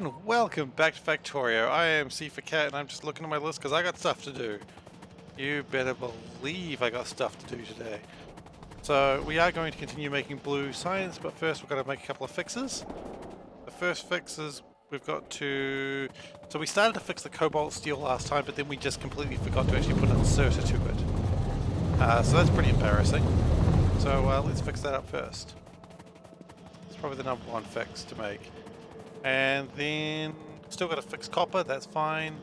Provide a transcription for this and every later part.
everyone, welcome back to Factorio. I am SeiferKatt and I'm just looking at my list because I got stuff to do. You better believe I got stuff to do today. So we are going to continue making blue science, but first we've got to make a couple of fixes. The first fix is we've got to... So we started to fix the cobalt steel last time, but then we just completely forgot to actually put an inserter to it. So that's pretty embarrassing. So let's fix that up first. It's probably the number one fix to make. And then still got to fix copper, that's fine.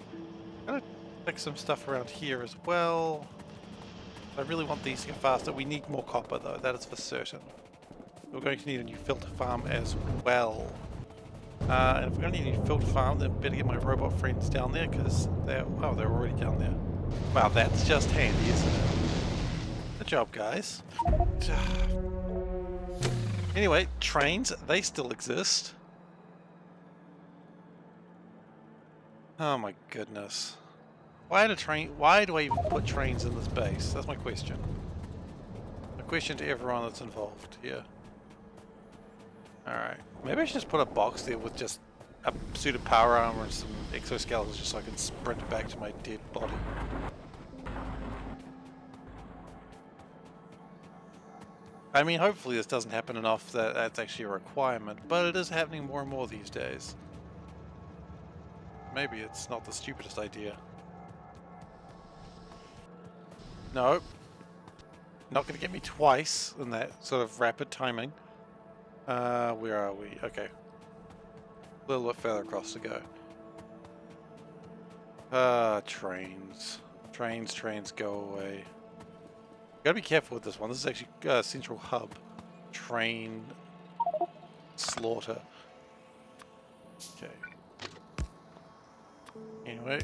Gotta fix some stuff around here as well. I really want these to go faster. We need more copper though, that is for certain. We're going to need a new filter farm as well. And if we're going to need a new filter farm, then better get my robot friends down there because they're already down there. Wow, that's just handy, isn't it? Good job, guys. Anyway, trains, they still exist. Oh my goodness. Why do I even put trains in this base? That's my question. A question to everyone that's involved here. Alright. Maybe I should just put a box there with just a suit of power armor and some exoskeletons just so I can sprint back to my dead body. I mean, hopefully this doesn't happen enough that that's actually a requirement, but it is happening more and more these days. Maybe it's not the stupidest idea. No. Not going to get me twice in that sort of rapid timing. Where are we? Okay. A little bit further across to go. Trains. Trains, go away. Gotta be careful with this one. This is actually a central hub. Train slaughter. Okay. Anyway,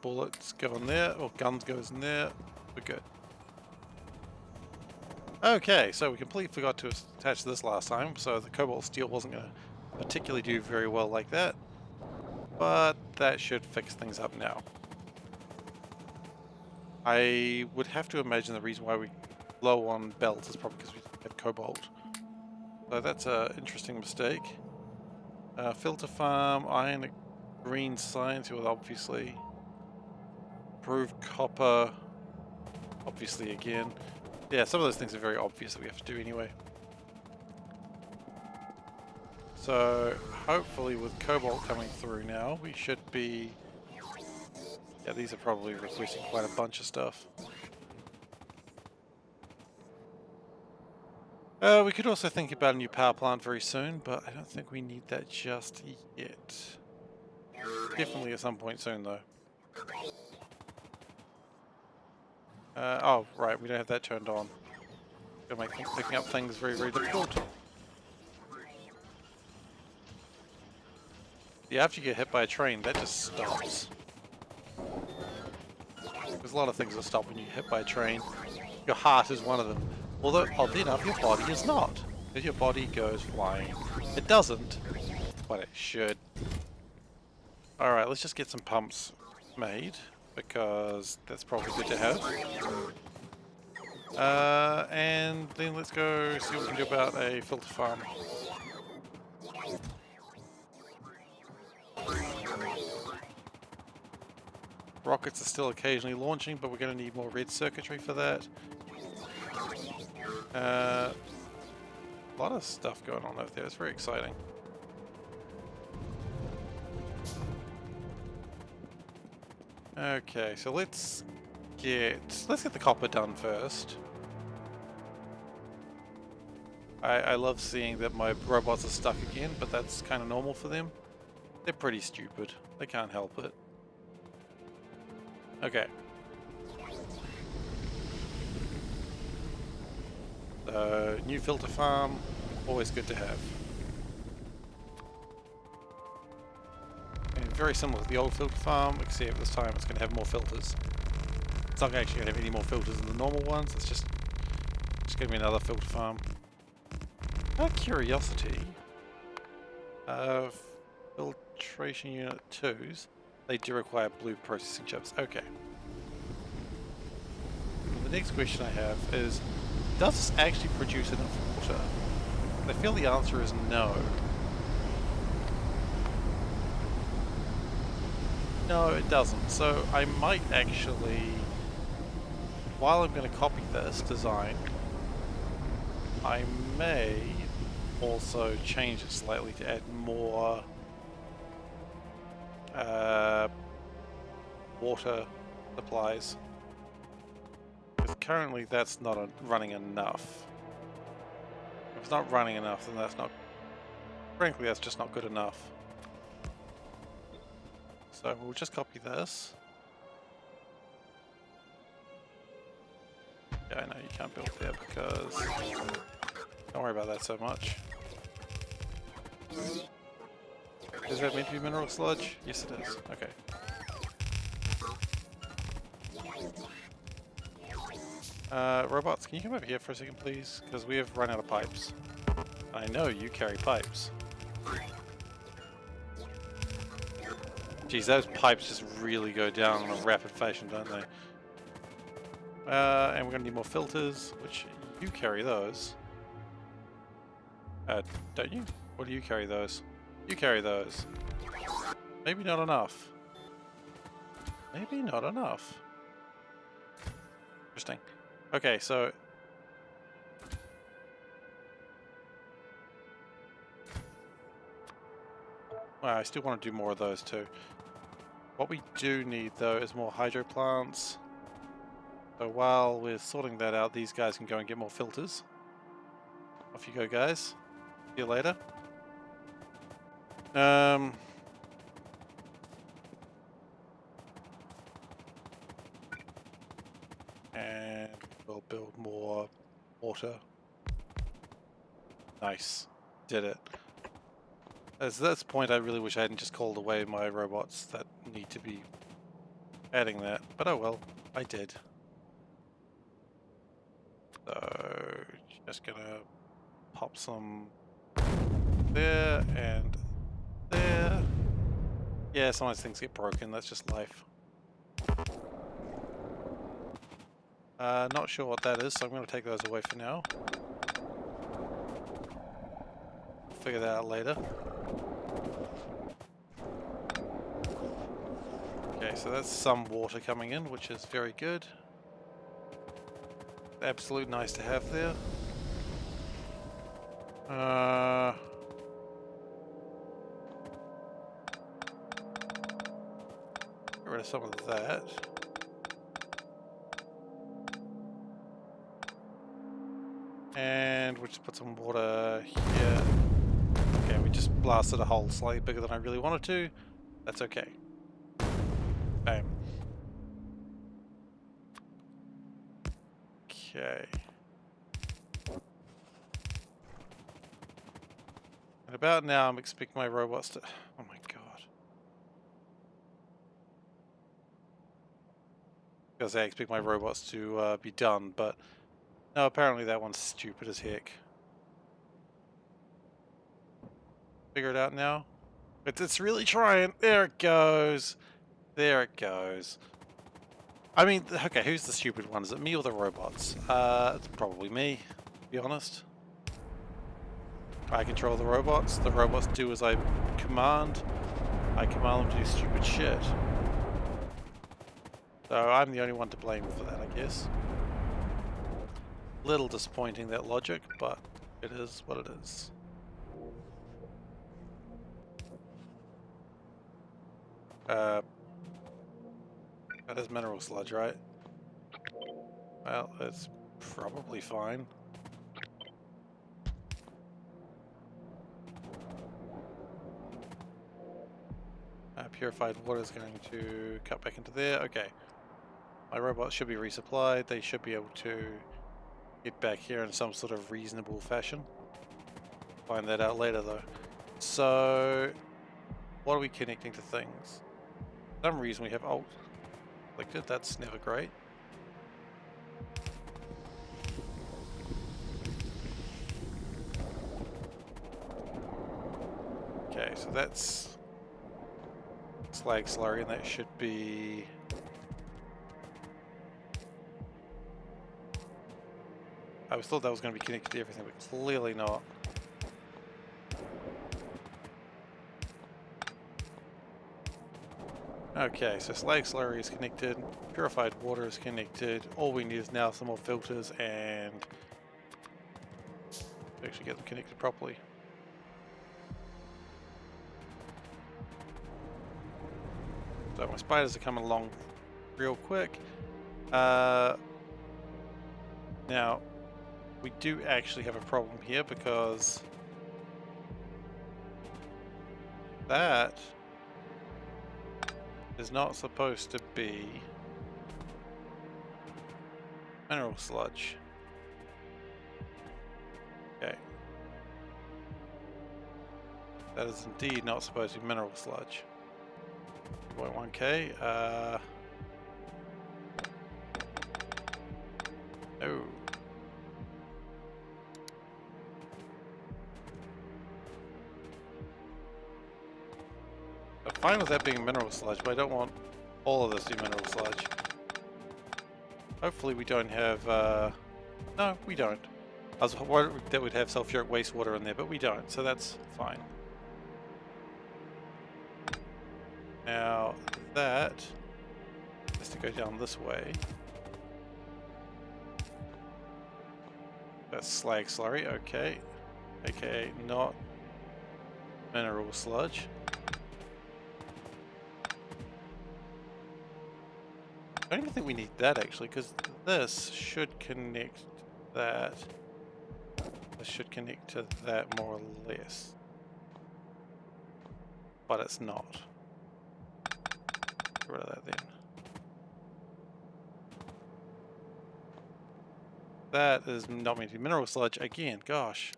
bullets go in there, or guns goes in there, we're good. Okay, so we completely forgot to attach this last time, so the cobalt steel wasn't going to particularly do very well like that, but that should fix things up now. I would have to imagine the reason why we're low on belts is probably because we have cobalt. So that's an interesting mistake. Filter farm, iron, green science, well, obviously. Improved copper, obviously again. Yeah, some of those things are very obvious that we have to do anyway. So, hopefully with cobalt coming through now, we should be... Yeah, these are probably requesting quite a bunch of stuff. We could also think about a new power plant very soon, but I don't think we need that just yet. Definitely at some point soon, though. Oh, right, we don't have that turned on. Gonna make picking up things very, very difficult. Yeah, after you get hit by a train, that just stops. There's a lot of things that stop when you get hit by a train. Your heart is one of them. Although, oddly enough, your body is not. Because your body goes flying. It doesn't, but it should. Alright, let's just get some pumps made, because that's probably good to have. And then let's go see what we can do about a filter farm. Rockets are still occasionally launching, but we're going to need more red circuitry for that. A lot of stuff going on over there. It's very exciting. Okay, so let's get the copper done first. I love seeing that my robots are stuck again, but that's kind of normal for them. They're pretty stupid. They can't help it. Okay. New filter farm, always good to have. And very similar to the old filter farm, except this time it's going to have more filters. It's not actually going to have any more filters than the normal ones, it's just going to be another filter farm. Out of curiosity, filtration unit 2s, they do require blue processing chips. Okay. The next question I have is, does this actually produce enough water? I feel the answer is no. No, it doesn't. So I might actually, while I'm going to copy this design, I may also change it slightly to add more water supplies. Because currently that's not running enough. If it's not running enough, then that's not, frankly, that's just not good enough. So we'll just copy this. Yeah, I know you can't build there because, don't worry about that so much. Is that meant to be mineral sludge? Yes it is. Okay. Robots, can you come over here for a second please? Because we have run out of pipes. I know you carry pipes. Geez, those pipes just really go down in a rapid fashion, don't they? And we're going to need more filters, which you carry those. Don't you? Or do you carry those? You carry those. Maybe not enough. Maybe not enough. Interesting. Okay, so... Well, I still want to do more of those too. What we do need though is more hydro plants. So while we're sorting that out, these guys can go and get more filters. Off you go, guys. See you later. And we'll build more water. Nice. Did it. At this point, I really wish I hadn't just called away my robots that need to be adding that. But oh well, I did. So, just gonna pop some there and there. Yeah, sometimes things get broken, that's just life. Not sure what that is, so I'm gonna take those away for now. Figure that out later. Okay, so that's some water coming in, which is very good. Absolute nice to have there. Get rid of some of that. And we'll just put some water here. Okay, we just blasted a hole slightly bigger than I really wanted to. That's okay. Bam. Okay. And about now I'm expecting my robots to... Oh my god. Because I expect my robots to be done, but... No, apparently that one's stupid as heck. Figure it out now? It's really trying. There it goes. There it goes. I mean, okay, who's the stupid one? Is it me or the robots? It's probably me, to be honest. I control the robots do as I command. I command them to do stupid shit. So I'm the only one to blame for that, I guess. Little disappointing, that logic, but it is what it is. That is mineral sludge, right? Well, it's probably fine. Purified water is going to cut back into there. Okay. My robots should be resupplied. They should be able to get back here in some sort of reasonable fashion. Find that out later though. So, what are we connecting to things? For some reason we have alt selected. That's never great. Okay, so that's slag slurry, and that should be... I thought that was going to be connected to everything, but clearly not. Okay, so slag slurry is connected, purified water is connected. All we need is now some more filters and actually get them connected properly. So my spiders are coming along real quick. Now, we do actually have a problem here because that is not supposed to be mineral sludge. Okay. That is indeed not supposed to be mineral sludge. 2.1k. Oh. I'm fine with that being mineral sludge, but I don't want all of this to be mineral sludge. Hopefully we don't have, no, we don't. I was worried that we'd have sulfuric wastewater in there, but we don't, so that's fine. Now, that has to go down this way. That's slag slurry, okay. AKA not mineral sludge. I don't even think we need that actually, because this should connect to that. This should connect to that more or less. But it's not. Get rid of that then. That is not meant to be mineral sludge again. Gosh.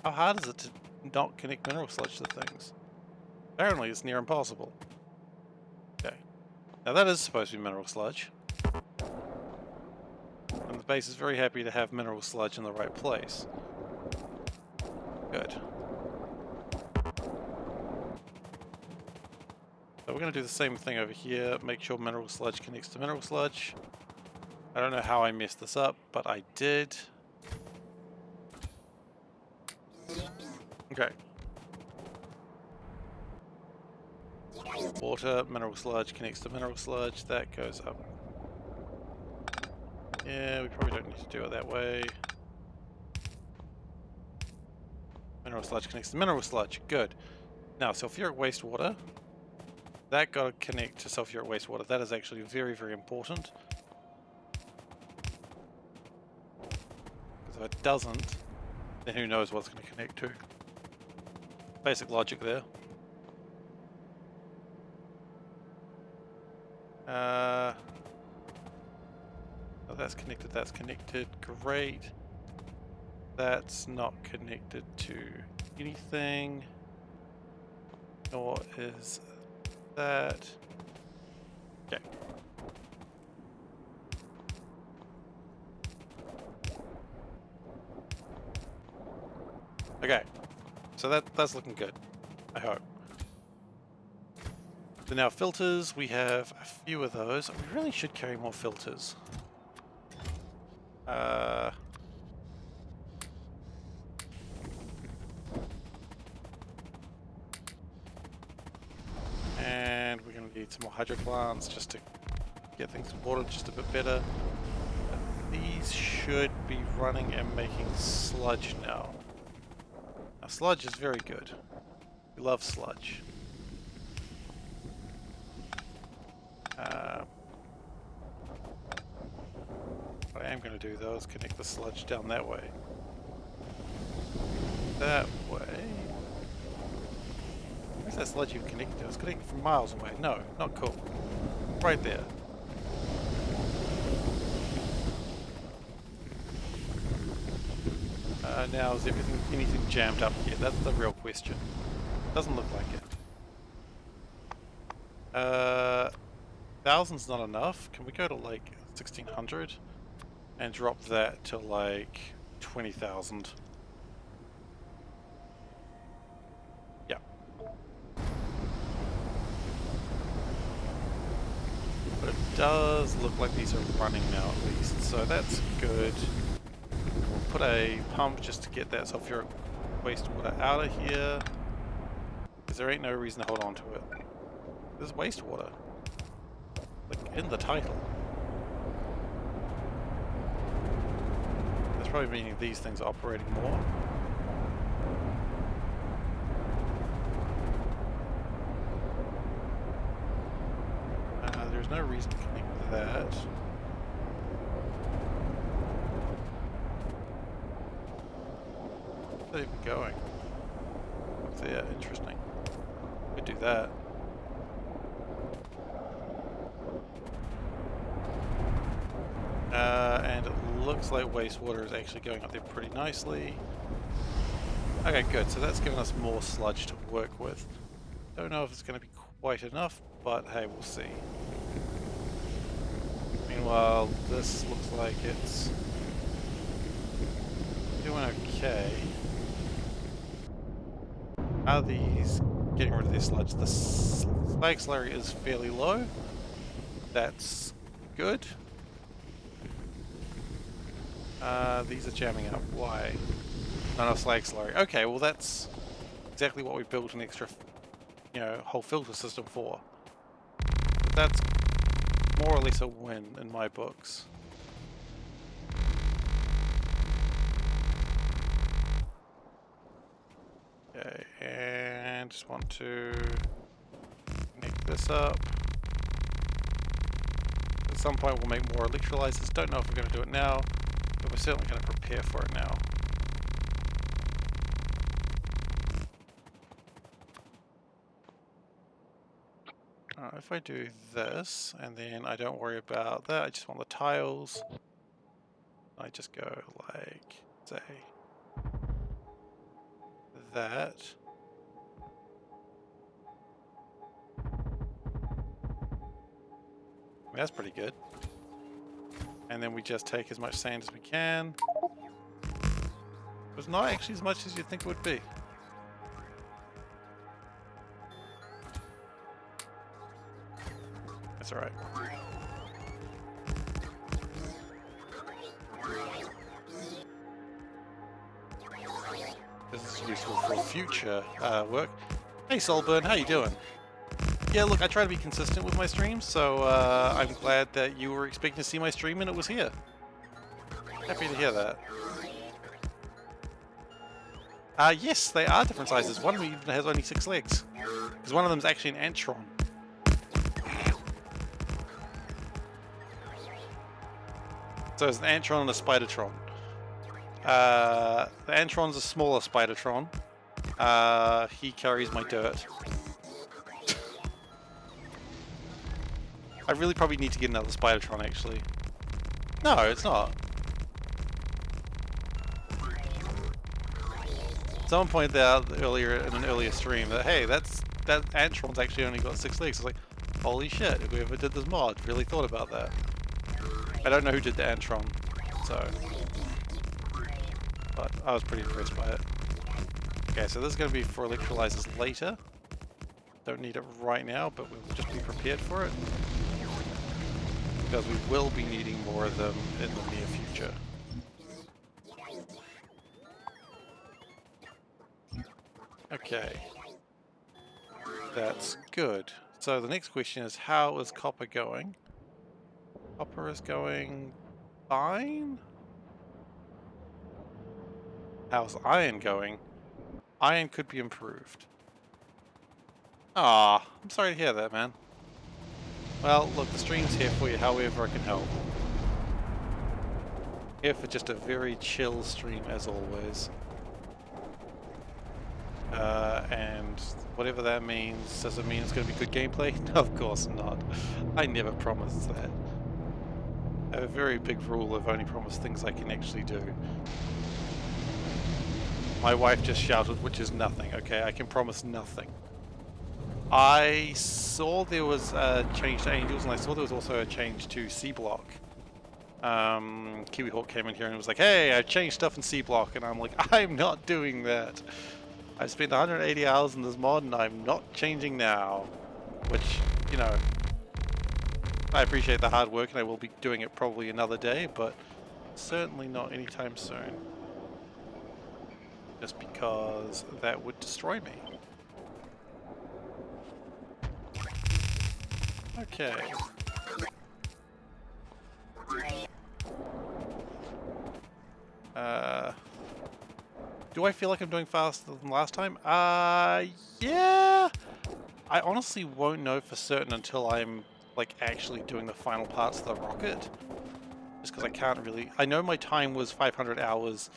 How hard is it to not connect mineral sludge to things? Apparently it's near impossible. Okay. Now that is supposed to be mineral sludge. And the base is very happy to have mineral sludge in the right place. Good. So we're going to do the same thing over here. Make sure mineral sludge connects to mineral sludge. I don't know how I messed this up, but I did. Okay. Water, mineral sludge connects to mineral sludge. That goes up. Yeah, we probably don't need to do it that way. Mineral sludge connects to mineral sludge. Good. Now, sulfuric wastewater. That got to connect to sulfuric wastewater. That is actually very, very important. Because if it doesn't, then who knows what it's going to connect to. Basic logic there. Oh, that's connected, that's connected. Great. That's not connected to anything. Nor is that. Okay. Okay. So that's looking good, I hope. So now filters, we have a few of those. We really should carry more filters. And we're going to need some more hydro plants just to get things watered just a bit better. But these should be running and making sludge now. Now sludge is very good. We love sludge. What I am going to do though is connect the sludge down that way. That way. Where's that sludge even connected to? It's connected from miles away. No, not cool. Right there. Now is anything jammed up here? That's the real question. Doesn't look like it. 1000's not enough. Can we go to like 1600 and drop that to like 20,000? Yeah. But it does look like these are running now at least, so that's good. We'll put a pump just to get that sulfuric wastewater out of here, because there ain't no reason to hold on to it. There's wastewater. in the title. That's probably meaning these things are operating more. There's no reason to connect that. Where's that even going? So yeah, interesting. Could do that. And it looks like wastewater is actually going up there pretty nicely. Okay, good. So that's given us more sludge to work with. Don't know if it's going to be quite enough, but hey, we'll see. Meanwhile, this looks like it's doing okay. Are these getting rid of their sludge? The slag slurry is fairly low. That's good. These are jamming up. Why? Not enough slag slurry. Okay, well that's exactly what we built an extra, whole filter system for. But that's more or less a win in my books. Okay, and just want to connect this up. At some point we'll make more electrolysers. Don't know if we're going to do it now, but we're certainly going to prepare for it now. If I do this, and then I don't worry about that, I just want the tiles. I just go like, say, that. That's pretty good. And then we just take as much sand as we can. It's not actually as much as you'd think it would be. That's alright. This is useful for future work. Hey Solburn, how you doing? Yeah, look, I try to be consistent with my streams, so I'm glad that you were expecting to see my stream and it was here. Happy to hear that. Yes, they are different sizes. One of them even has only 6 legs. Because one of them is actually an antron. So it's an antron and a spidertron. The antron's a smaller spidertron. He carries my dirt. I really probably need to get another spidertron, actually. No, it's not. Someone pointed out earlier in an earlier stream that, hey, that antron's actually only got 6 legs. I was like, holy shit, whoever did this mod really thought about that. I don't know who did the antron, so... but I was pretty impressed by it. Okay, so this is going to be for electrolysers later. Don't need it right now, but we'll just be prepared for it. Because we will be needing more of them in the near future. Okay. That's good. So the next question is, how is copper going? Copper is going fine? How's iron going? Iron could be improved. Ah, I'm sorry to hear that, man. Well, look, the stream's here for you however I can help. Here for just a very chill stream as always. And whatever that means, does it mean it's going to be good gameplay? No, of course not. I never promise that. I have a very big rule of only promise things I can actually do. My wife just shouted, which is nothing, okay? I can promise nothing. I saw there was a change to Angels, and I saw there was also a change to SeaBlock. KiwiHawk came in here and was like, hey, I've changed stuff in SeaBlock, and I'm like, I'm not doing that. I've spent 180 hours in this mod, and I'm not changing now. Which, you know, I appreciate the hard work, and I will be doing it probably another day, but certainly not anytime soon. Just because that would destroy me. Okay. Do I feel like I'm doing faster than last time? Yeah. I honestly won't know for certain until I'm like actually doing the final parts of the rocket. Just because I can't really... I know my time was 500 hours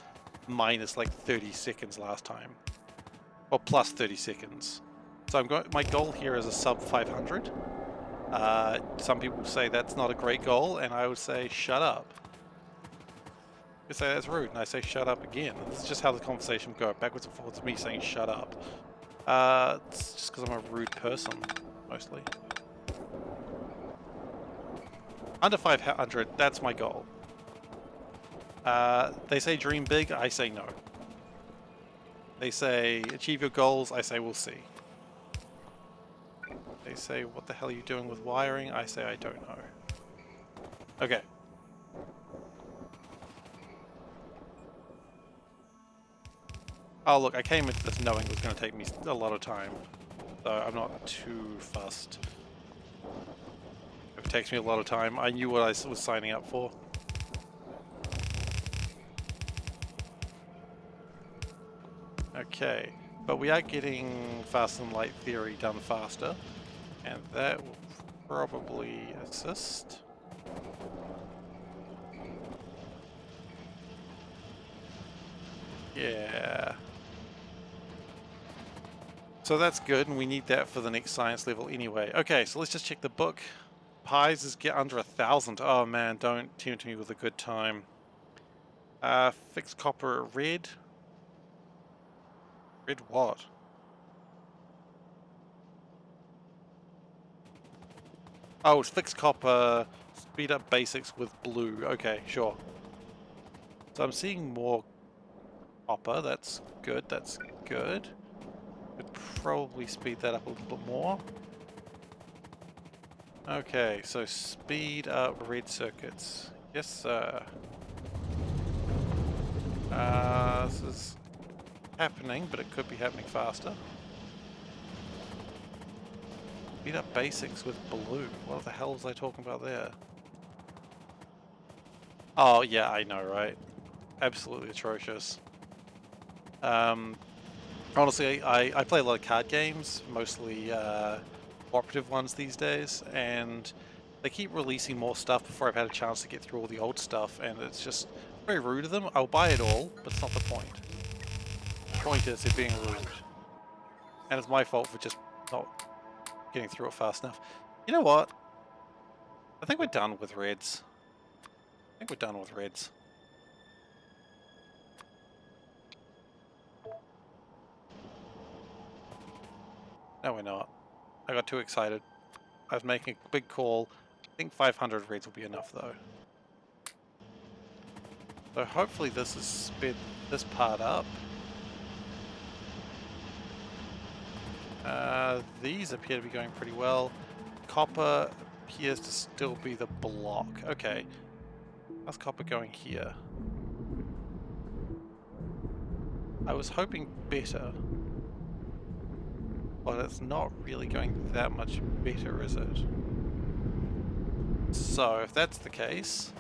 minus like 30 seconds last time. Or plus 30 seconds. So I'm going. My goal here is a sub 500. Some people say that's not a great goal, and I would say shut up. You say that's rude, and I say shut up again. And this is just how the conversation would go, backwards and forwards, me saying shut up. It's just because I'm a rude person, mostly. Under 500, that's my goal. They say dream big, I say no. They say achieve your goals, I say we'll see. They say what the hell are you doing with wiring, I say I don't know. Okay. Oh look, I came into this knowing it was going to take me a lot of time, so I'm not too fussed. If it takes me a lot of time, I knew what I was signing up for. Okay, but we are getting faster than light theory done faster, and that will probably assist. Yeah. So that's good, and we need that for the next science level anyway. Okay, so let's just check the book. Pies is get under 1,000. Oh man, don't tempt me with a good time. Fixed copper at red. Red what? Oh, it's fixed copper, speed up basics with blue. Okay, sure. So I'm seeing more copper. That's good, that's good. Could probably speed that up a little bit more. Okay, so speed up red circuits. Yes, sir. This is happening, but it could be happening faster. Speed up basics with blue. What the hell was I talking about there? Oh, yeah, I know, right? Absolutely atrocious. Honestly, I play a lot of card games, mostly cooperative ones these days, and they keep releasing more stuff before I've had a chance to get through all the old stuff, and it's just very rude of them. I'll buy it all, but it's not the point. The point is they're being rude. And it's my fault for just not getting through it fast enough. You know what? I think we're done with reds. I think we're done with reds. No, we're not. I got too excited. I was making a big call. I think 500 reds will be enough, though. So hopefully this has sped this part up. These appear to be going pretty well. Copper appears to still be the block. Okay. How's copper going here? I was hoping better. But it's not really going that much better, is it? So, if that's the case...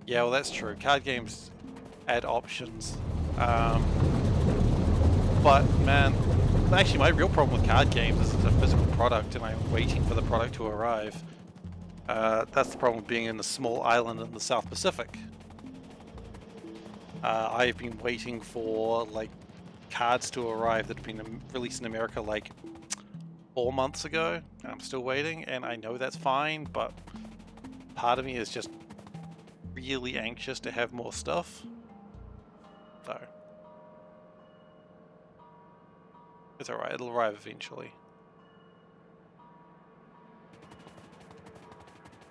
Yeah, well that's true. Card games add options. But, man... Actually, my real problem with card games is it's a physical product and I'm waiting for the product to arrive. That's the problem with being in a small island in the South Pacific. I've been waiting for, like, cards to arrive that have been released in America like 4 months ago, and I'm still waiting, and I know that's fine, but part of me is just really anxious to have more stuff. So it's alright, it'll arrive eventually.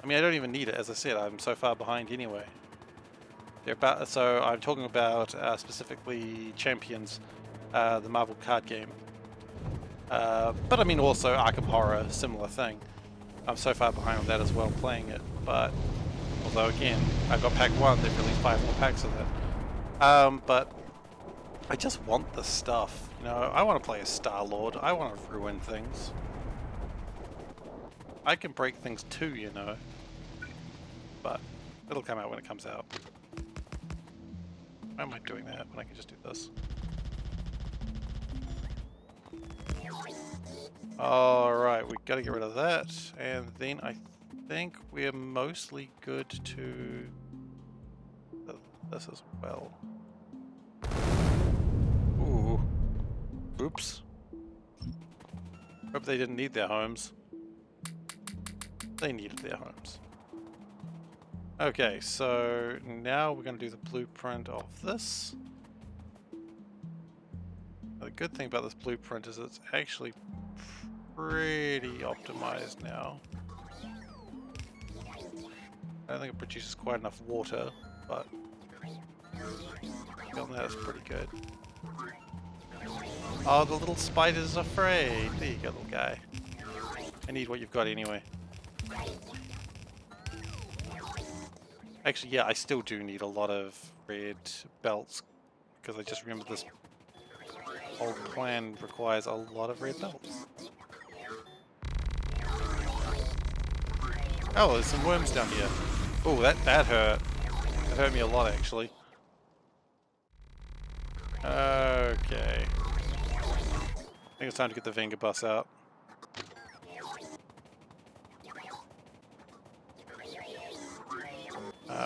I mean, I don't even need it, as I said, I'm so far behind anyway. So I'm talking about specifically Champions, the Marvel card game. But I mean also Arkham Horror, similar thing. I'm so far behind on that as well playing it, but although again, I've got pack 1, they've released 5 more packs of it. But I just want the stuff, you know, I want to play as Star-Lord, I want to ruin things. I can break things too, you know, but it'll come out when it comes out. Why am I doing that when I can just do this? Alright, we gotta get rid of that. And then I think we're mostly good to this as well. Ooh. Oops. Hope they didn't need their homes. They needed their homes. Okay, so now we're going to do the blueprint of this. Now, the good thing about this blueprint is it's actually pretty optimized now. I don't think it produces quite enough water, but that's pretty good. Oh, the little spider's afraid. There you go, little guy. I need what you've got anyway. Actually, yeah, I still do need a lot of red belts, because I just remember this whole plan requires a lot of red belts. Oh, there's some worms down here. Oh, that hurt. That hurt me a lot, actually. Okay. I think it's time to get the Venga bus out.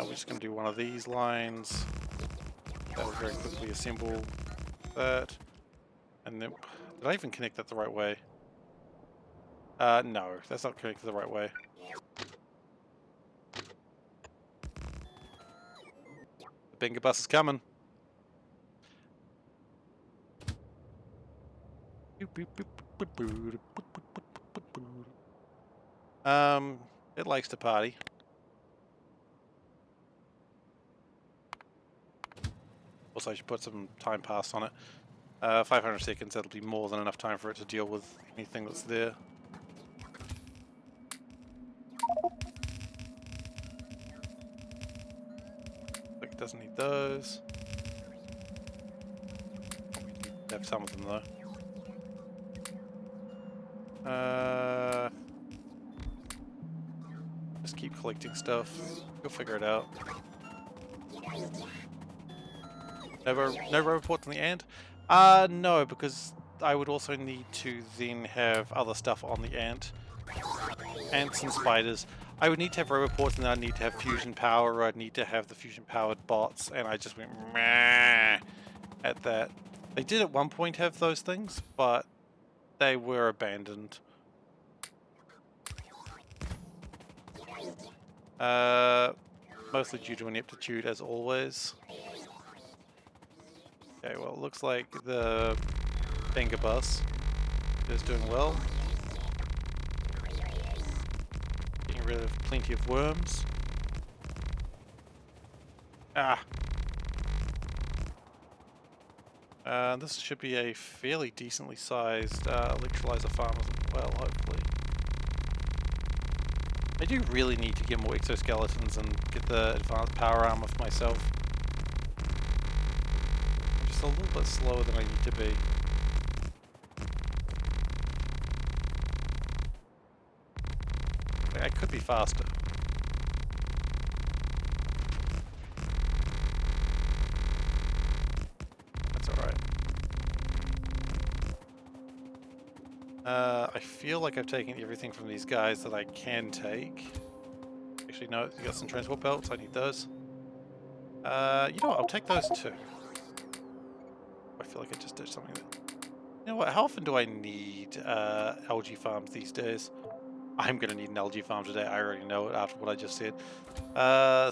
We're just going to do one of these lines. That will very quickly assemble that. And then, did I even connect that the right way? No, that's not connected the right way. The Venga bus is coming. It likes to party. Also, I should put some time pass on it. 500 seconds, that'll be more than enough time for it to deal with anything that's there. It doesn't need those. We have some of them though. Just keep collecting stuff. You'll figure it out. No reports on the ant? No, because I would also need to then have other stuff on the ant. Ants and spiders. I would need to have reports, and then I'd need to have fusion power, or I'd need to have the fusion powered bots, and I just went meh at that. They did at one point have those things, but they were abandoned. Mostly due to ineptitude, as always. Okay, well, it looks like the Venga bus is doing well. Getting rid of plenty of worms. This should be a fairly decently sized electrolyzer farm as well, hopefully. I do really need to get more exoskeletons and get the advanced power armor for myself. I'm just a little bit slower than I need to be. I could be faster. That's alright. I feel like I've taken everything from these guys that I can take. Actually, no, you got some transport belts, I need those. You know what, I'll take those too. I feel like I just did something that... You know what, how often do I need algae farms these days? I'm gonna need an algae farm today, I already know it after what I just said.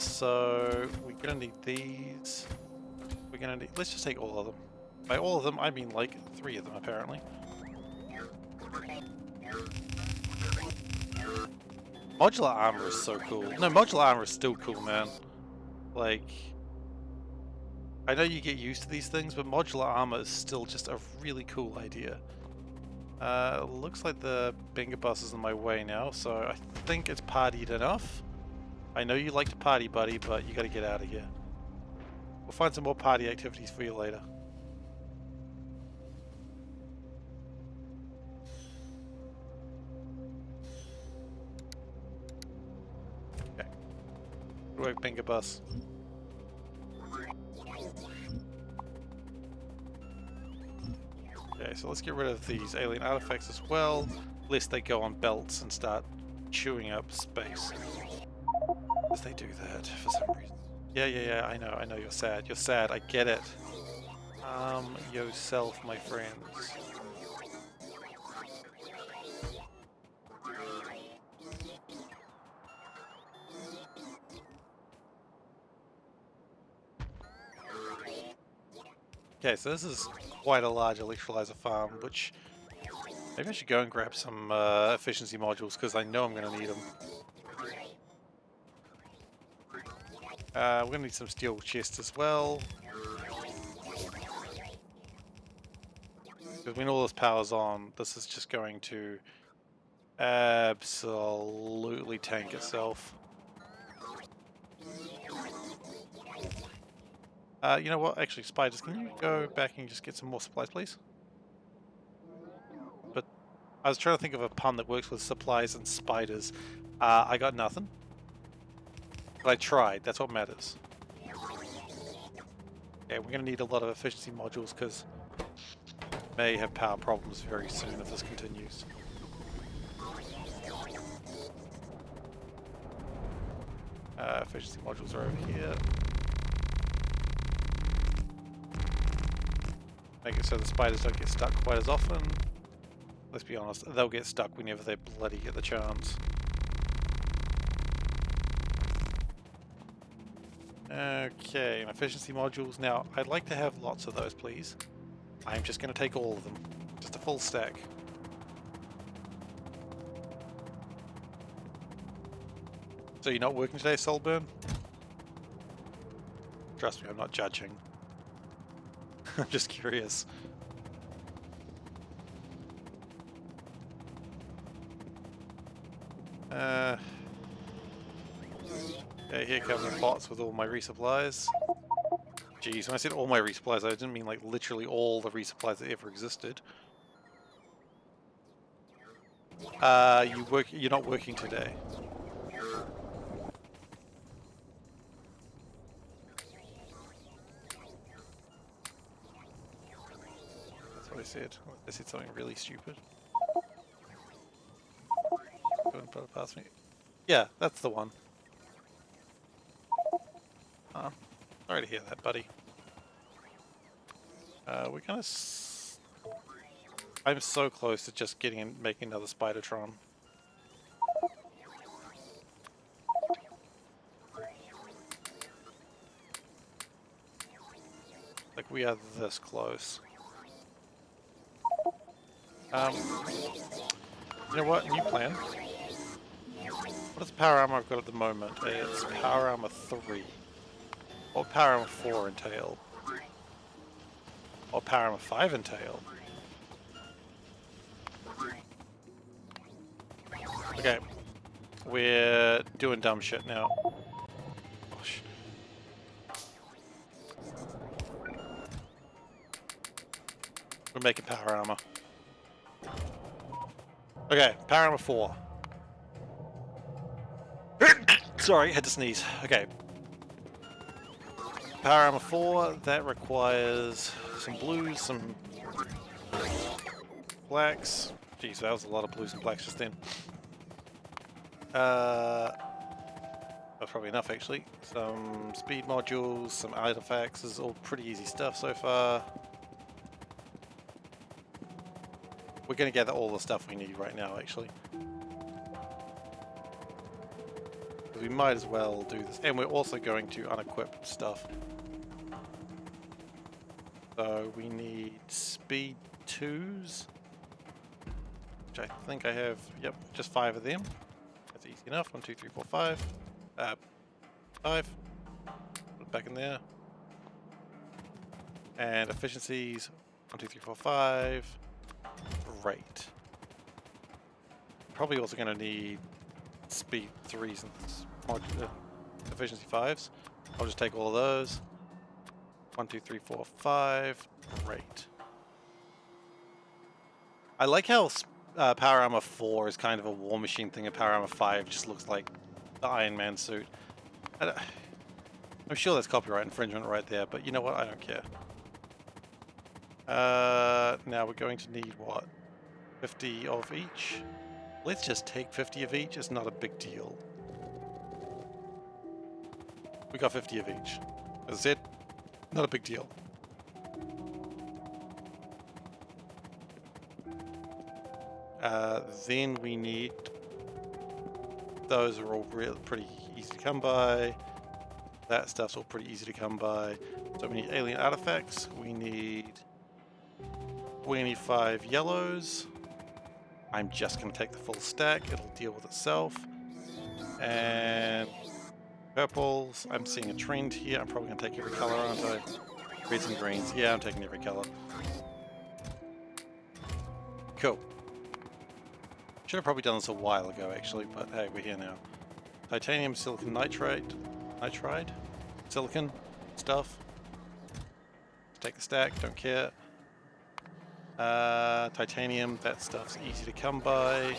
So, we're gonna need these. We're gonna need... Let's just take all of them. By all of them, I mean like 3 of them apparently. Modular armor is so cool. No, modular armor is still cool, man. Like, I know you get used to these things, but modular armor is still just a really cool idea. Looks like the Venga bus is on my way now, so I think it's partied enough. I know you like to party, buddy, but you gotta get out of here. We'll find some more party activities for you later. Okay. Good work, Venga bus. Okay, so let's get rid of these alien artifacts as well, lest they go on belts and start chewing up space. Because they do that for some reason. Yeah, I know, you're sad. You're sad, I get it. Yourself, my friends. Okay, so this is quite a large electrolyzer farm, which maybe I should go and grab some efficiency modules because I know I'm going to need them. We're going to need some steel chests as well. Because when all this power's on, this is just going to absolutely tank itself. You know what? Actually, spiders, can you go back and just get some more supplies, please? But I was trying to think of a pun that works with supplies and spiders. I got nothing. But I tried. That's what matters. Okay, we're going to need a lot of efficiency modules because may have power problems very soon if this continues. Efficiency modules are over here. Make it so the spiders don't get stuck quite as often. Let's be honest, they'll get stuck whenever they bloody get the chance. Okay, efficiency modules. Now, I'd like to have lots of those, please. I'm just going to take all of them. Just a full stack. So you're not working today, Solburn? Trust me, I'm not judging. I'm just curious. Yeah, here come the bots with all my resupplies. Jeez, when I said all my resupplies, I didn't mean like literally all the resupplies that ever existed. You're not working today. That's what I said. I said something really stupid. Go and put it past me. Yeah, that's the one. Sorry to hear that, buddy. We're gonna. I'm so close to just getting and making another Spidertron. Like we are this close. You know what? New plan. What is the power armor I've got at the moment? It's power armor 3. What power armor 4 entail? What power armor 5 entail? Okay. We're doing dumb shit now. Gosh. We're making power armor. Okay, power armor 4. Sorry, had to sneeze. Okay. Power armor 4, that requires some blues, some blacks. Jeez, that was a lot of blues and blacks just then. That's probably enough actually. Some speed modules, some artifacts. This is all pretty easy stuff so far. We're going to gather all the stuff we need right now actually. We might as well do this. And we're also going to unequip stuff. So we need speed 2s. Which I think I have, yep, just 5 of them. That's easy enough. 1, 2, 3, 4, 5. 5. Put it back in there. And efficiencies. 1, 2, 3, 4, 5. Great. Probably also going to need speed 3s and efficiency 5s. I'll just take all of those. 1, 2, 3, 4, 5. Great. I like how Power Armor 4 is kind of a War Machine thing, and Power Armor 5 just looks like the Iron Man suit. I'm sure that's copyright infringement right there, but you know what? I don't care. Now we're going to need what? 50 of each? Let's just take 50 of each. It's not a big deal. We got 50 of each. That's it. Not a big deal. Then we need... Those are all pretty easy to come by. That stuff's all pretty easy to come by. So we need alien artifacts. We need 25 yellows. I'm just going to take the full stack. It'll deal with itself. And purples. I'm seeing a trend here. I'm probably going to take every color, aren't I? Reds and greens. Yeah, I'm taking every color. Cool. Should have probably done this a while ago, actually, but hey, we're here now. Titanium, silicon nitride, silicon stuff. Take the stack, don't care. Titanium, that stuff's easy to come by.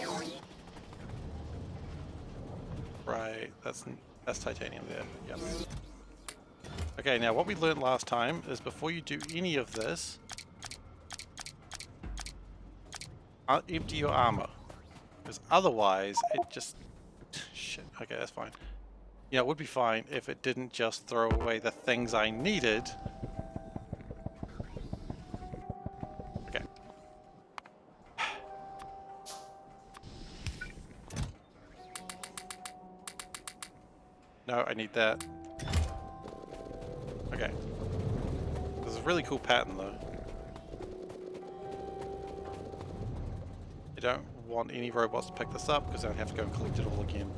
Right, that's titanium there. Yep. Okay, now what we learned last time is before you do any of this, empty your armor. Because otherwise, it just... Shit, okay, that's fine. You know, it would be fine if it didn't just throw away the things I needed. Okay. No, I need that. Okay. This is a really cool pattern, though. I don't want any robots to pick this up because then I have to go and collect it all again.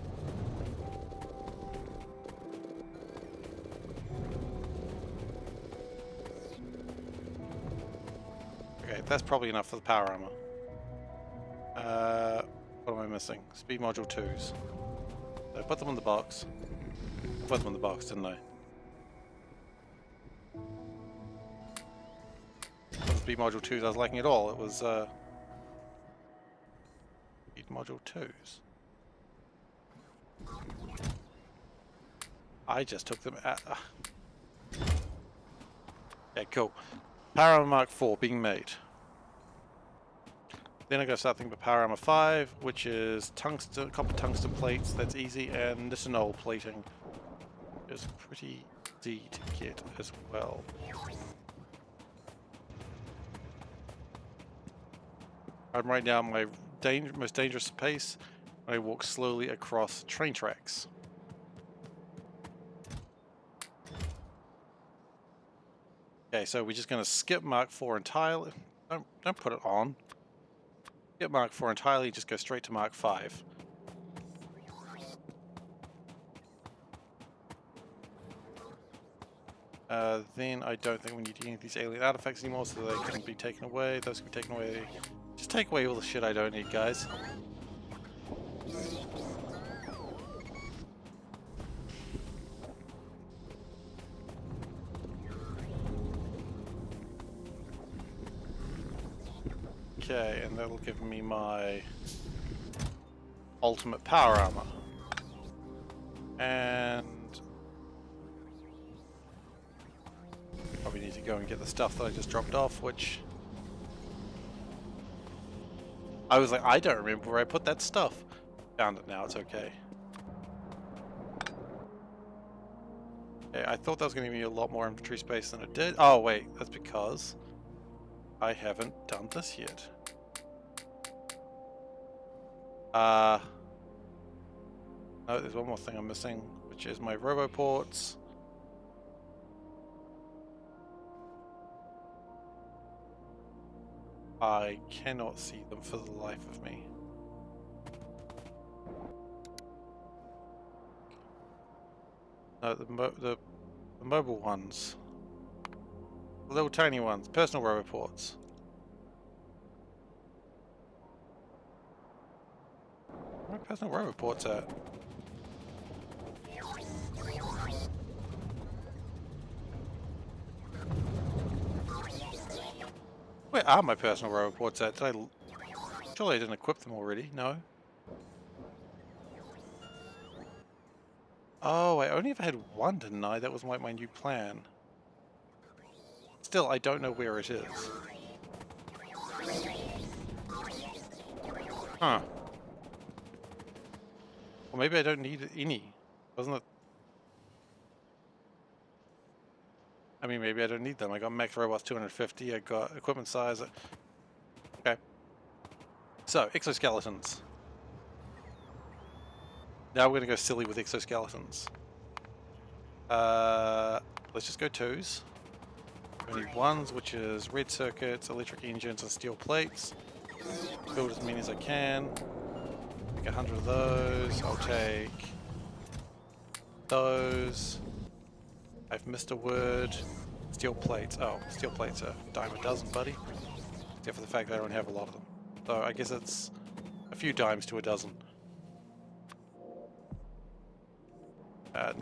Okay, that's probably enough for the power armor. What am I missing? Speed module 2s. So I put them in the box. I put them in the box, didn't I? The speed module 2s I was liking at all. It was module 2s. I just took them out. Yeah, cool. Power Armor Mark 4 being made. Then I gotta start thinking about Power Armor 5, which is tungsten, copper tungsten plates. That's easy, and nitinol plating is pretty easy to get as well. I'm right now in my most dangerous pace. I walk slowly across train tracks. Okay, so we're just going to skip Mark 4 entirely. Don't put it on. Skip Mark 4 entirely, just go straight to Mark 5. Then I don't think we need any of these alien artifacts anymore, so they can be taken away. Those can be taken away. Just take away all the shit I don't need, guys. Okay, and that'll give me my ultimate power armor. And probably need to go and get the stuff that I just dropped off, which I was like, I don't remember where I put that stuff. Found it now, it's okay. Okay, I thought that was going to give me a lot more inventory space than it did. Oh wait, that's because I haven't done this yet. No, there's one more thing I'm missing, which is my roboports. I cannot see them for the life of me. No, the mobile ones. The little tiny ones. Personal roboports. Where are my personal roboports at? Where are my personal roboports at? Surely I didn't equip them already, no? Oh, I only ever had one, didn't I? That was my new plan. Still, I don't know where it is. Huh. Well, maybe I don't need any. Wasn't it? I mean, maybe I don't need them. I got max robots 250. I got equipment size. Okay. So, exoskeletons. Now we're going to go silly with exoskeletons. Let's just go twos. We need ones, which is red circuits, electric engines, and steel plates. Build as many as I can. Make 100 of those. I'll take those. I've missed a word. Steel plates. Oh, steel plates are a dime a dozen, buddy. Except for the fact that I don't have a lot of them. So I guess it's a few dimes to a dozen.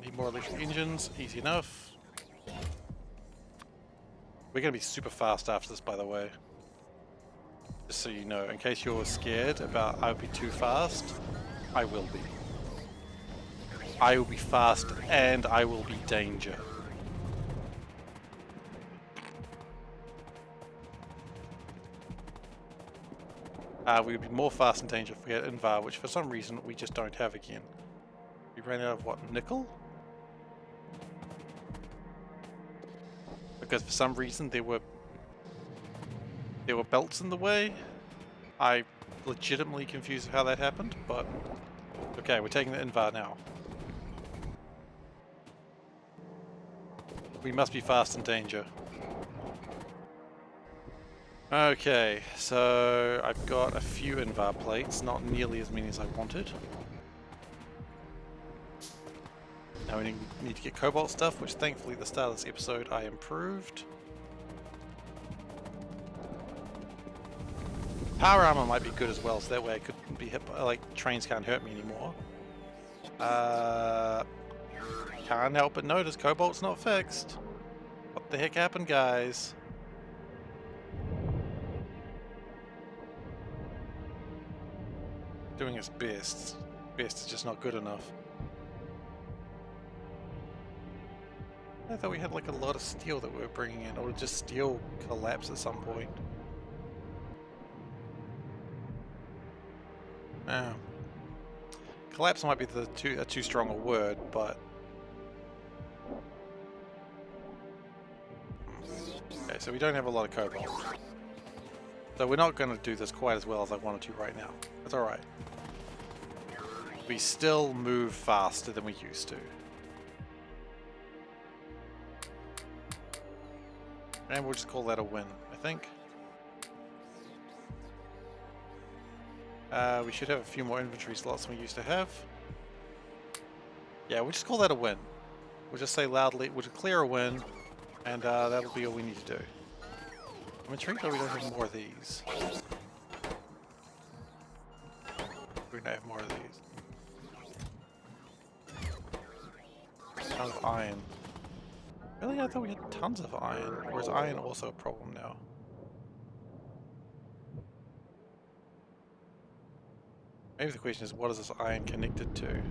Need more electric engines. Easy enough. We're going to be super fast after this, by the way. Just so you know, in case you're scared about I'll be too fast, I will be. I will be fast and I will be danger. We would be more fast and danger if we had Invar, which for some reason we just don't have again. We ran out of what, nickel? Because for some reason there were belts in the way. I'm legitimately confused how that happened, but okay, we're taking the Invar now. We must be fast and danger. Okay, so I've got a few Invar plates, not nearly as many as I wanted. Now we need to get cobalt stuff, which thankfully at the start of this episode I improved. Power armor might be good as well, so that way I couldn't be hit by, like, trains can't hurt me anymore. Can't help but notice cobalt's not fixed. What the heck happened, guys? Doing its best. Best is just not good enough. I thought we had like a lot of steel that we were bringing in, or did just steel collapse at some point? Oh. Collapse might be a too strong a word, but... Okay, so we don't have a lot of cobalt. So we're not going to do this quite as well as I wanted to right now. That's alright. We still move faster than we used to. And we'll just call that a win, I think. We should have a few more inventory slots than we used to have. Yeah, we'll just call that a win. We'll just say loudly, we'll declare a win, and that'll be all we need to do. I'm intrigued why we don't have more of these. We don't have more of these. Tons of iron. Really? I thought we had tons of iron. Or is iron also a problem now? Maybe the question is, what is this iron connected to?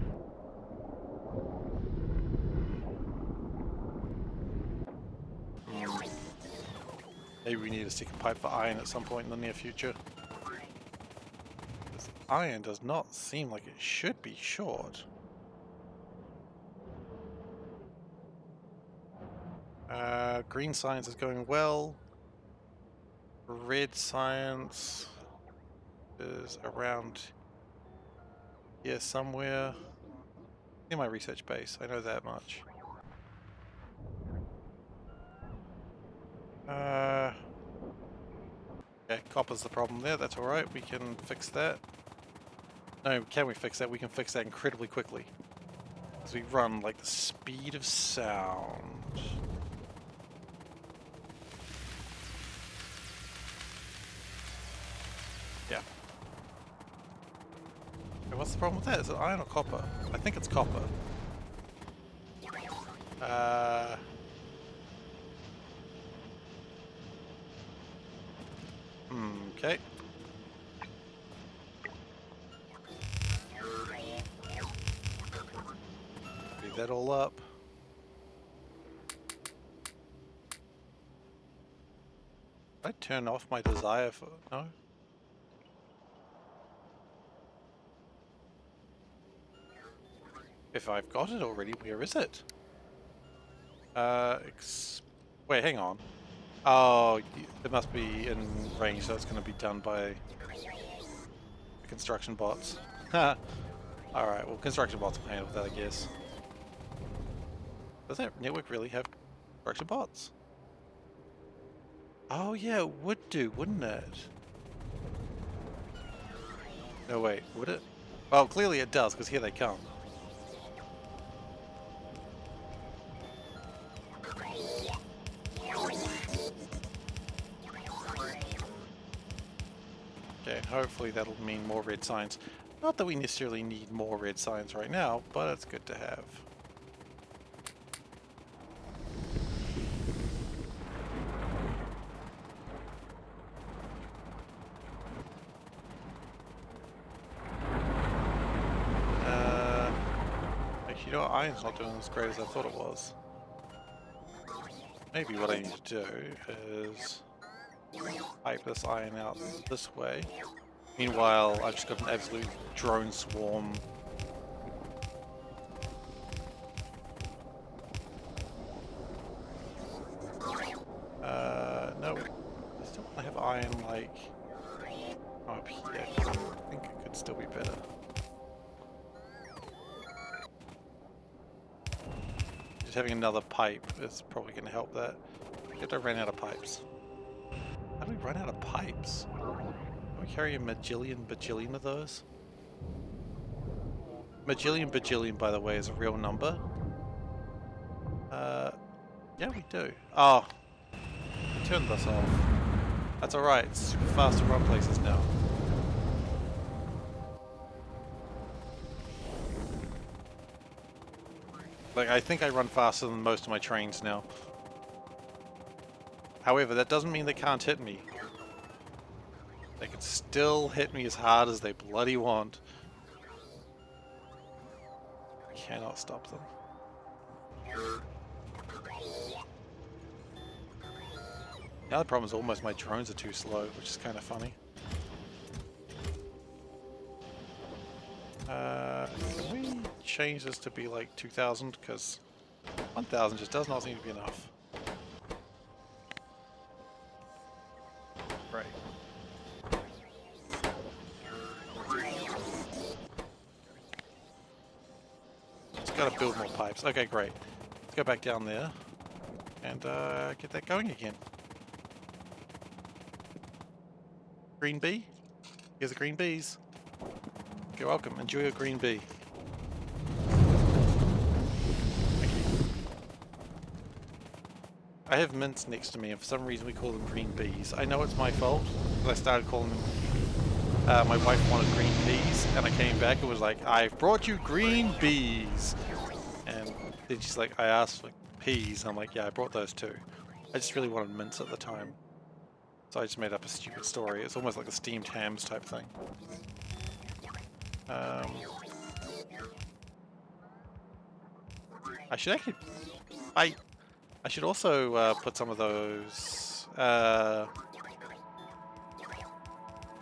Maybe we need a second pipe for iron at some point in the near future. This iron does not seem like it should be short. Green science is going well. Red science is around here somewhere. In my research base, I know that much. Okay, copper's the problem there, that's alright, we can fix that. No, can we fix that? We can fix that incredibly quickly. Because we run like the speed of sound. Yeah. Okay, what's the problem with that? Is it iron or copper? I think it's copper. Okay. Leave that all up. I turn off my desire for... No? If I've got it already, where is it? Wait, hang on. Oh, it must be in range, so it's going to be done by the construction bots. Alright, well, construction bots will handle that, I guess. Does that network really have construction bots? Oh yeah, it would do, wouldn't it? No, wait, would it? Well, clearly it does, because here they come. Okay, hopefully that'll mean more red signs. Not that we necessarily need more red signs right now, but it's good to have. You know what, iron's not doing as great as I thought it was. Maybe what I need to do is pipe this iron out this way. Meanwhile, I've just got an absolute drone swarm. No, I still want to have iron like up here. I think it could still be better. Just having another pipe is probably going to help that. If I ran out of pipes. How do we run out of pipes? Can we carry a bajillion of those? Bajillion, by the way, is a real number. Yeah, we do. Oh, I turned this off. That's alright, it's super fast to run places now. Like, I think I run faster than most of my trains now. However, that doesn't mean they can't hit me. They can still hit me as hard as they bloody want. I cannot stop them. The other problem is almost my drones are too slow, which is kind of funny. Can we change this to be like 2000? Because 1000 just does not seem to be enough. Right. Just gotta build more pipes. Okay, great. Let's go back down there and get that going again. Green bee? Here's the green bees. You're welcome. Enjoy your green bee. Thank you. I have mints next to me, and for some reason we call them green bees. I know it's my fault, but I started calling them... my wife wanted green peas, and I came back and was like, I've brought you green bees! And then she's like, I asked for peas. I'm like, yeah, I brought those too. I just really wanted mints at the time. So I just made up a stupid story. It's almost like a steamed hams type thing. I should actually... I should also put some of those...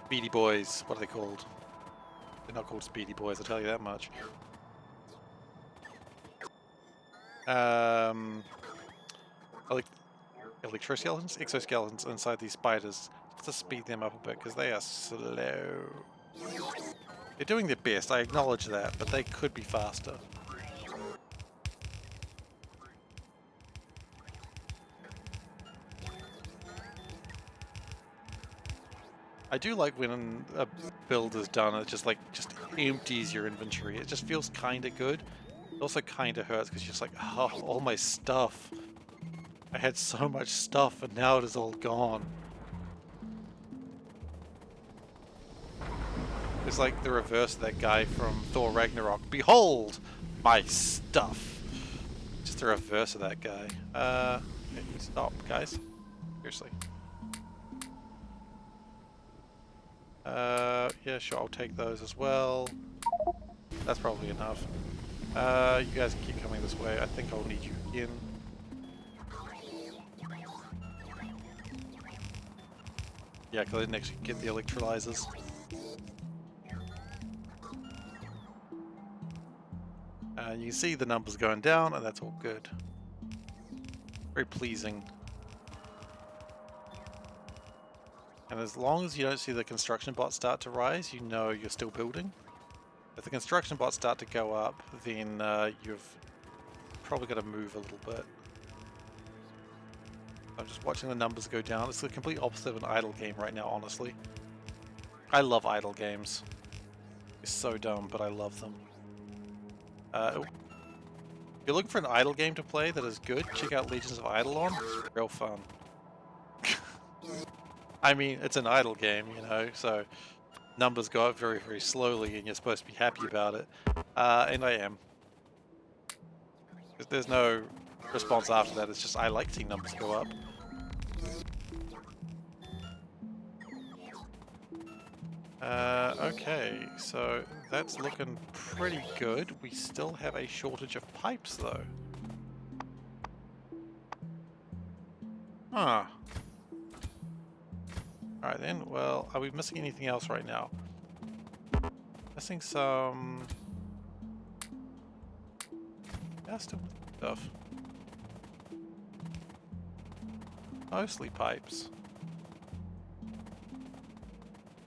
Speedy Boys. What are they called? They're not called Speedy Boys, I'll tell you that much. Electroskeletons? Exoskeletons inside these spiders to speed them up a bit because they are slow. They're doing their best, I acknowledge that, but they could be faster. I do like when a build is done, it just empties your inventory. It just feels kinda good. It also kinda hurts because you're just like, oh, all my stuff. I had so much stuff and now it is all gone. It's like the reverse of that guy from Thor Ragnarok. Behold my stuff. Just the reverse of that guy. Okay, stop, guys. Seriously. Yeah, sure, I'll take those as well. That's probably enough. You guys keep coming this way. I think I'll need you again. Yeah, because I didn't actually get the electrolysers. You can see the numbers going down, and that's all good. Very pleasing. And as long as you don't see the construction bots start to rise, you know you're still building. If the construction bots start to go up, then you've probably got to move a little bit. I'm just watching the numbers go down. It's the complete opposite of an idle game right now, honestly. I love idle games. It's so dumb, but I love them. If you're looking for an idle game to play that is good, check out Legends of Eidolon. It's real fun. I mean, it's an idle game, you know, so numbers go up very, very slowly and you're supposed to be happy about it. And I am. There's no response after that, it's just I like seeing numbers go up. Okay, so that's looking pretty good. We still have a shortage of pipes though. Huh. Alright then, well, are we missing anything else right now? Missing some... Yeah, still stuff. Mostly pipes.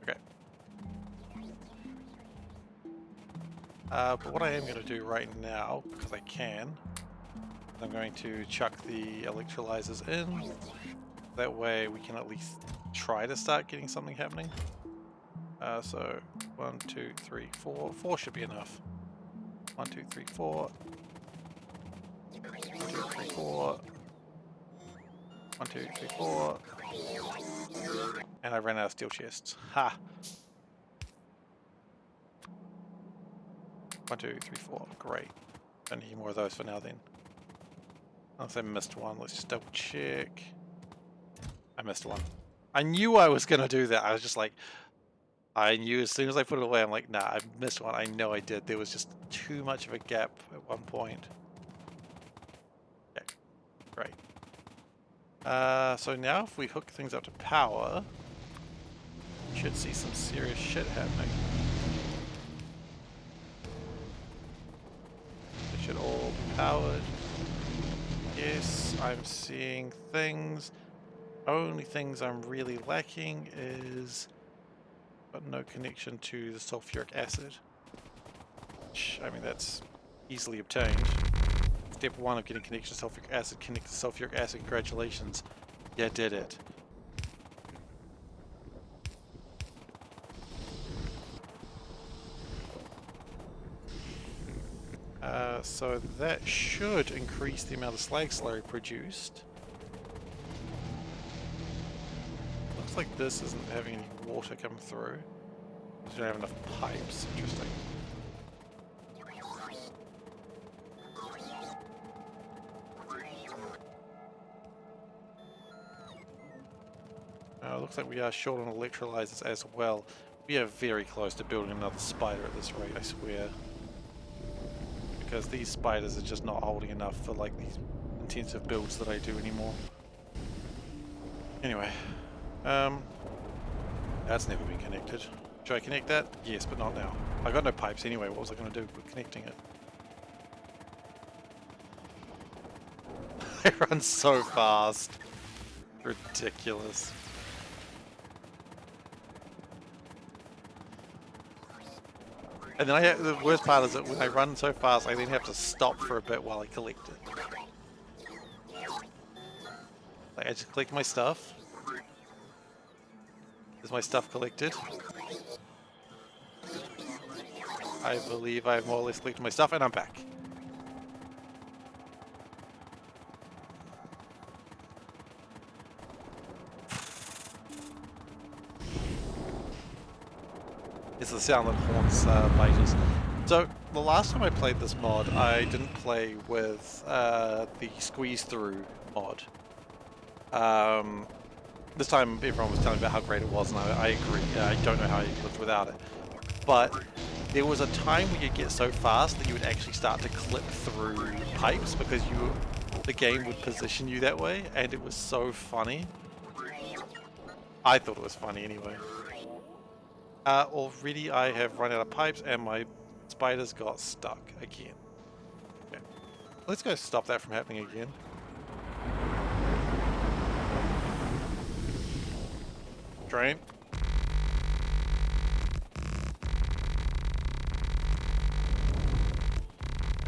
Okay. But what I am going to do right now, because I can, I'm going to chuck the electrolysers in. That way we can at least try to start getting something happening. So 1, 2, 3, 4. 4 should be enough. 1, 2, 3, 4. 1, 2, 3, 4. 1, 2, 3, 4. And I ran out of steel chests. Ha! 1, 2, 3, 4. Great. Don't need more of those for now then. Unless I missed one. Let's just double check. I missed one. I knew I was gonna do that. I was just like, I knew as soon as I put it away, I'm like, nah, I missed one. I know I did. There was just too much of a gap at one point. Okay, great. So now if we hook things up to power, we should see some serious shit happening. It should all be powered. Yes, I'm seeing things. Only things I'm really lacking is got no connection to the sulfuric acid. Which, I mean, that's easily obtained. Step 1 of getting connection to sulfuric acid, connect to sulfuric acid, congratulations. You did it. So that should increase the amount of slag slurry produced. Looks like this isn't having any water come through. We don't have enough pipes. Interesting. Looks like we are short on electrolysers as well. We are very close to building another spider at this rate, I swear. Because these spiders are just not holding enough for like these intensive builds that I do anymore. Anyway. That's never been connected. Should I connect that? Yes, but not now. I got no pipes anyway. What was I going to do with connecting it? I run so fast. Ridiculous. And then the worst part is that when I run so fast, I then have to stop for a bit while I collect it. Like, I just collect my stuff. Is my stuff collected? I believe I've more or less collected my stuff, and I'm back. It's the sound that haunts biters. So, the last time I played this mod, I didn't play with the squeeze through mod. This time everyone was telling me about how great it was, and I agree. I don't know how you lived without it. But there was a time where you'd get so fast that you would actually start to clip through pipes because the game would position you that way, and it was so funny. I thought it was funny anyway. Already I have run out of pipes and my spiders got stuck again. Okay. Let's go stop that from happening again. Drain.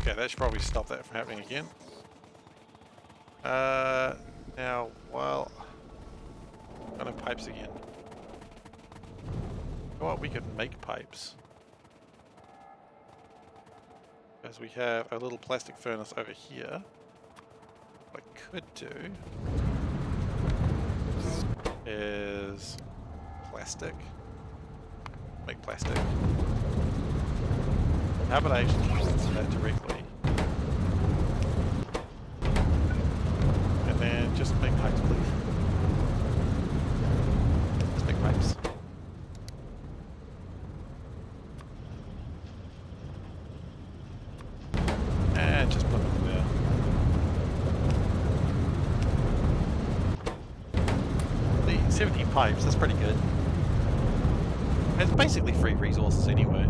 Okay, that should probably stop that from happening again. Now, well, on pipes again. Well, we could make pipes. Because we have a little plastic furnace over here. What I could do is plastic. Make plastic. How about I actually use that directly? And then just make pipes, please. Let's make pipes. And just put them there. The 70 pipes, that's pretty good. It's basically free resources anyway.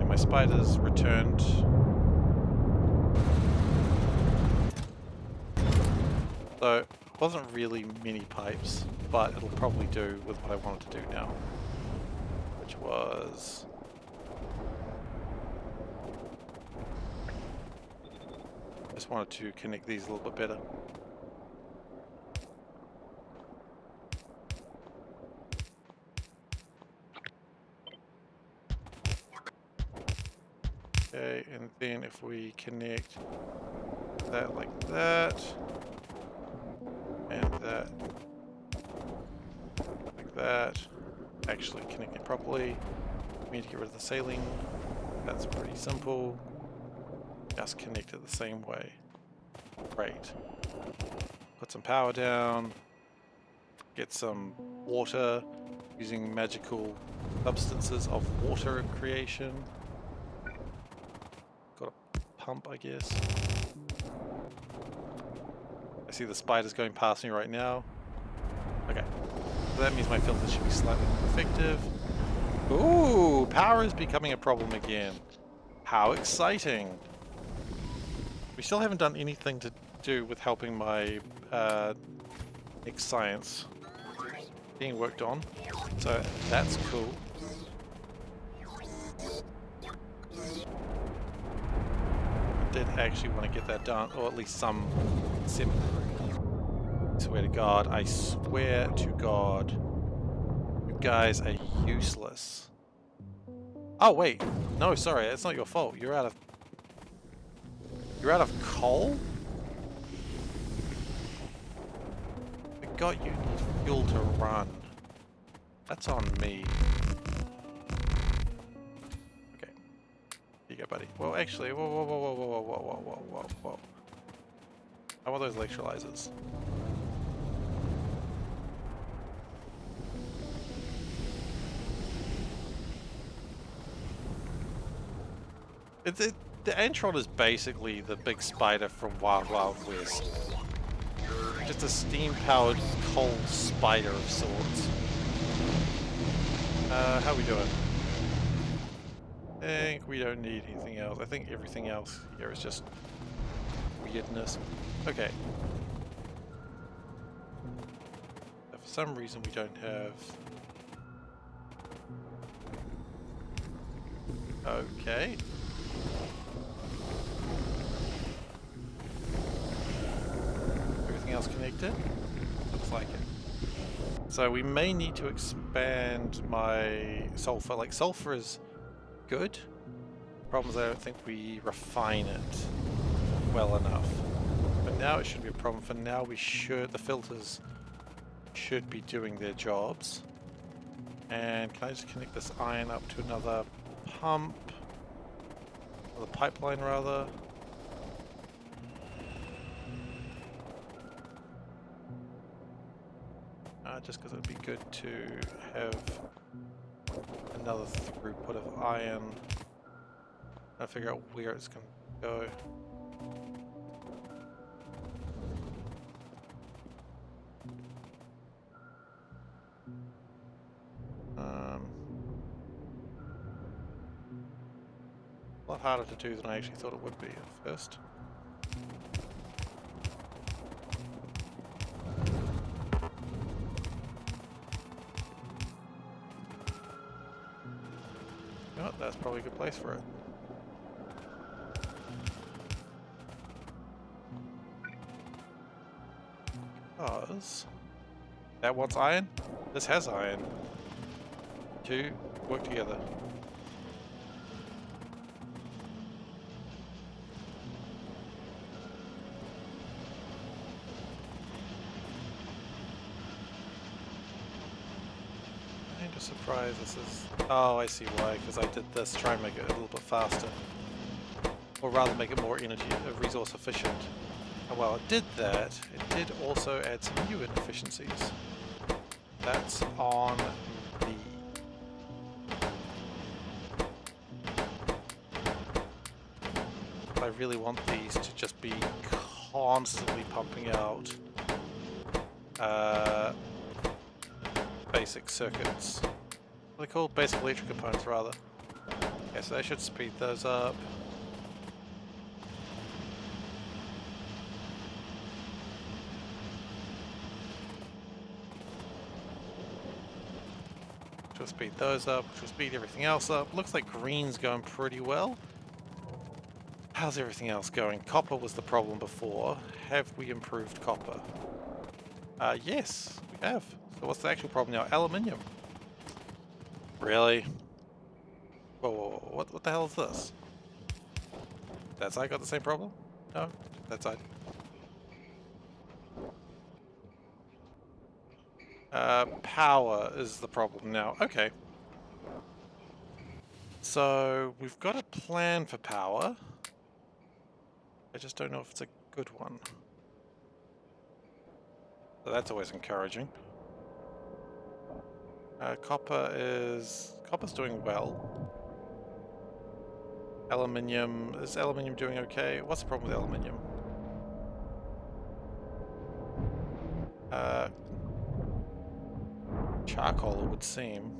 And my spiders returned. So, it wasn't really many pipes, but it'll probably do with what I wanted to do now. Which was... just wanted to connect these a little bit better. Okay, and then if we connect that like that, and that like that, actually connect it properly. We need to get rid of the sailing. That's pretty simple. Just connect it the same way. Great. Put some power down. Get some water using magical substances of water creation. Got a pump, I guess. I see the spiders going past me right now. Okay. So that means my filters should be slightly more effective. Ooh, power is becoming a problem again. How exciting. We still haven't done anything to do with helping my next science being worked on, so that's cool. I did actually want to get that done, or at least some sim. Swear to God, I swear to God, you guys are useless. Oh wait, no, sorry, it's not your fault. You're out of coal? I forgot you need fuel to run. That's on me. Okay. Here you go, buddy. Well, actually, whoa, whoa, whoa, whoa, whoa, whoa, whoa, whoa, whoa, whoa. How are those electrolyzers? The Antron is basically the big spider from Wild Wild West. Just a steam-powered coal spider of sorts. How are we doing? I think we don't need anything else. I think everything else here is just weirdness. Okay. For some reason we don't have... Okay. Else connected? Looks like it. So we may need to expand my sulfur. Like, sulfur is good. Problem is I don't think we refine it well enough. But now it should be a problem. For now we should, the filters should be doing their jobs. And can I just connect this iron up to another pump? Or the pipeline rather. Just because it would be good to have another throughput of iron. I'll figure out where it's going to go. lot harder to do than I actually thought it would be at first. You know what? That's probably a good place for it. Because that wants iron. This has iron. Two work together. I'm just surprised this is... Oh, I see why, because I did this, try and make it a little bit faster. Or rather make it more energy, resource efficient. And while it did that, it did also add some new inefficiencies. That's on me. I really want these to just be constantly pumping out basic circuits. What are they called? Basic electric components, rather. Okay, so they should speed those up. Which will speed those up, which will speed everything else up. Looks like green's going pretty well. How's everything else going? Copper was the problem before. Have we improved copper? Yes, we have. So what's the actual problem now? Aluminium. Really? Whoa, whoa, whoa. What the hell is this? That side got the same problem? No? That side. Power is the problem now. Okay. So, we've got a plan for power. I just don't know if it's a good one. So that's always encouraging. Copper's doing well. Aluminium, is aluminium doing okay? What's the problem with aluminium? Charcoal, it would seem.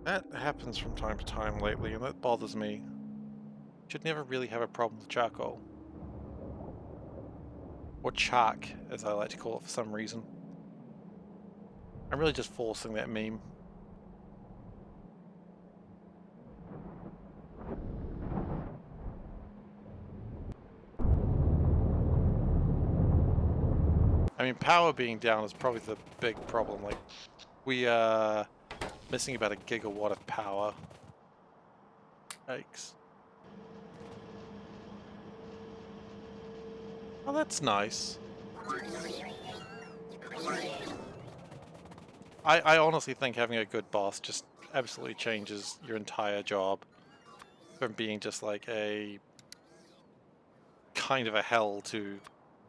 That happens from time to time lately, and that bothers me. Should never really have a problem with charcoal. Or charc, as I like to call it for some reason. I'm really just forcing that meme. I mean, power being down is probably the big problem. Like, we are missing about 1 gigawatt of power. Yikes. Oh, that's nice. I honestly think having a good boss just absolutely changes your entire job. From being just like a kind of a hell to,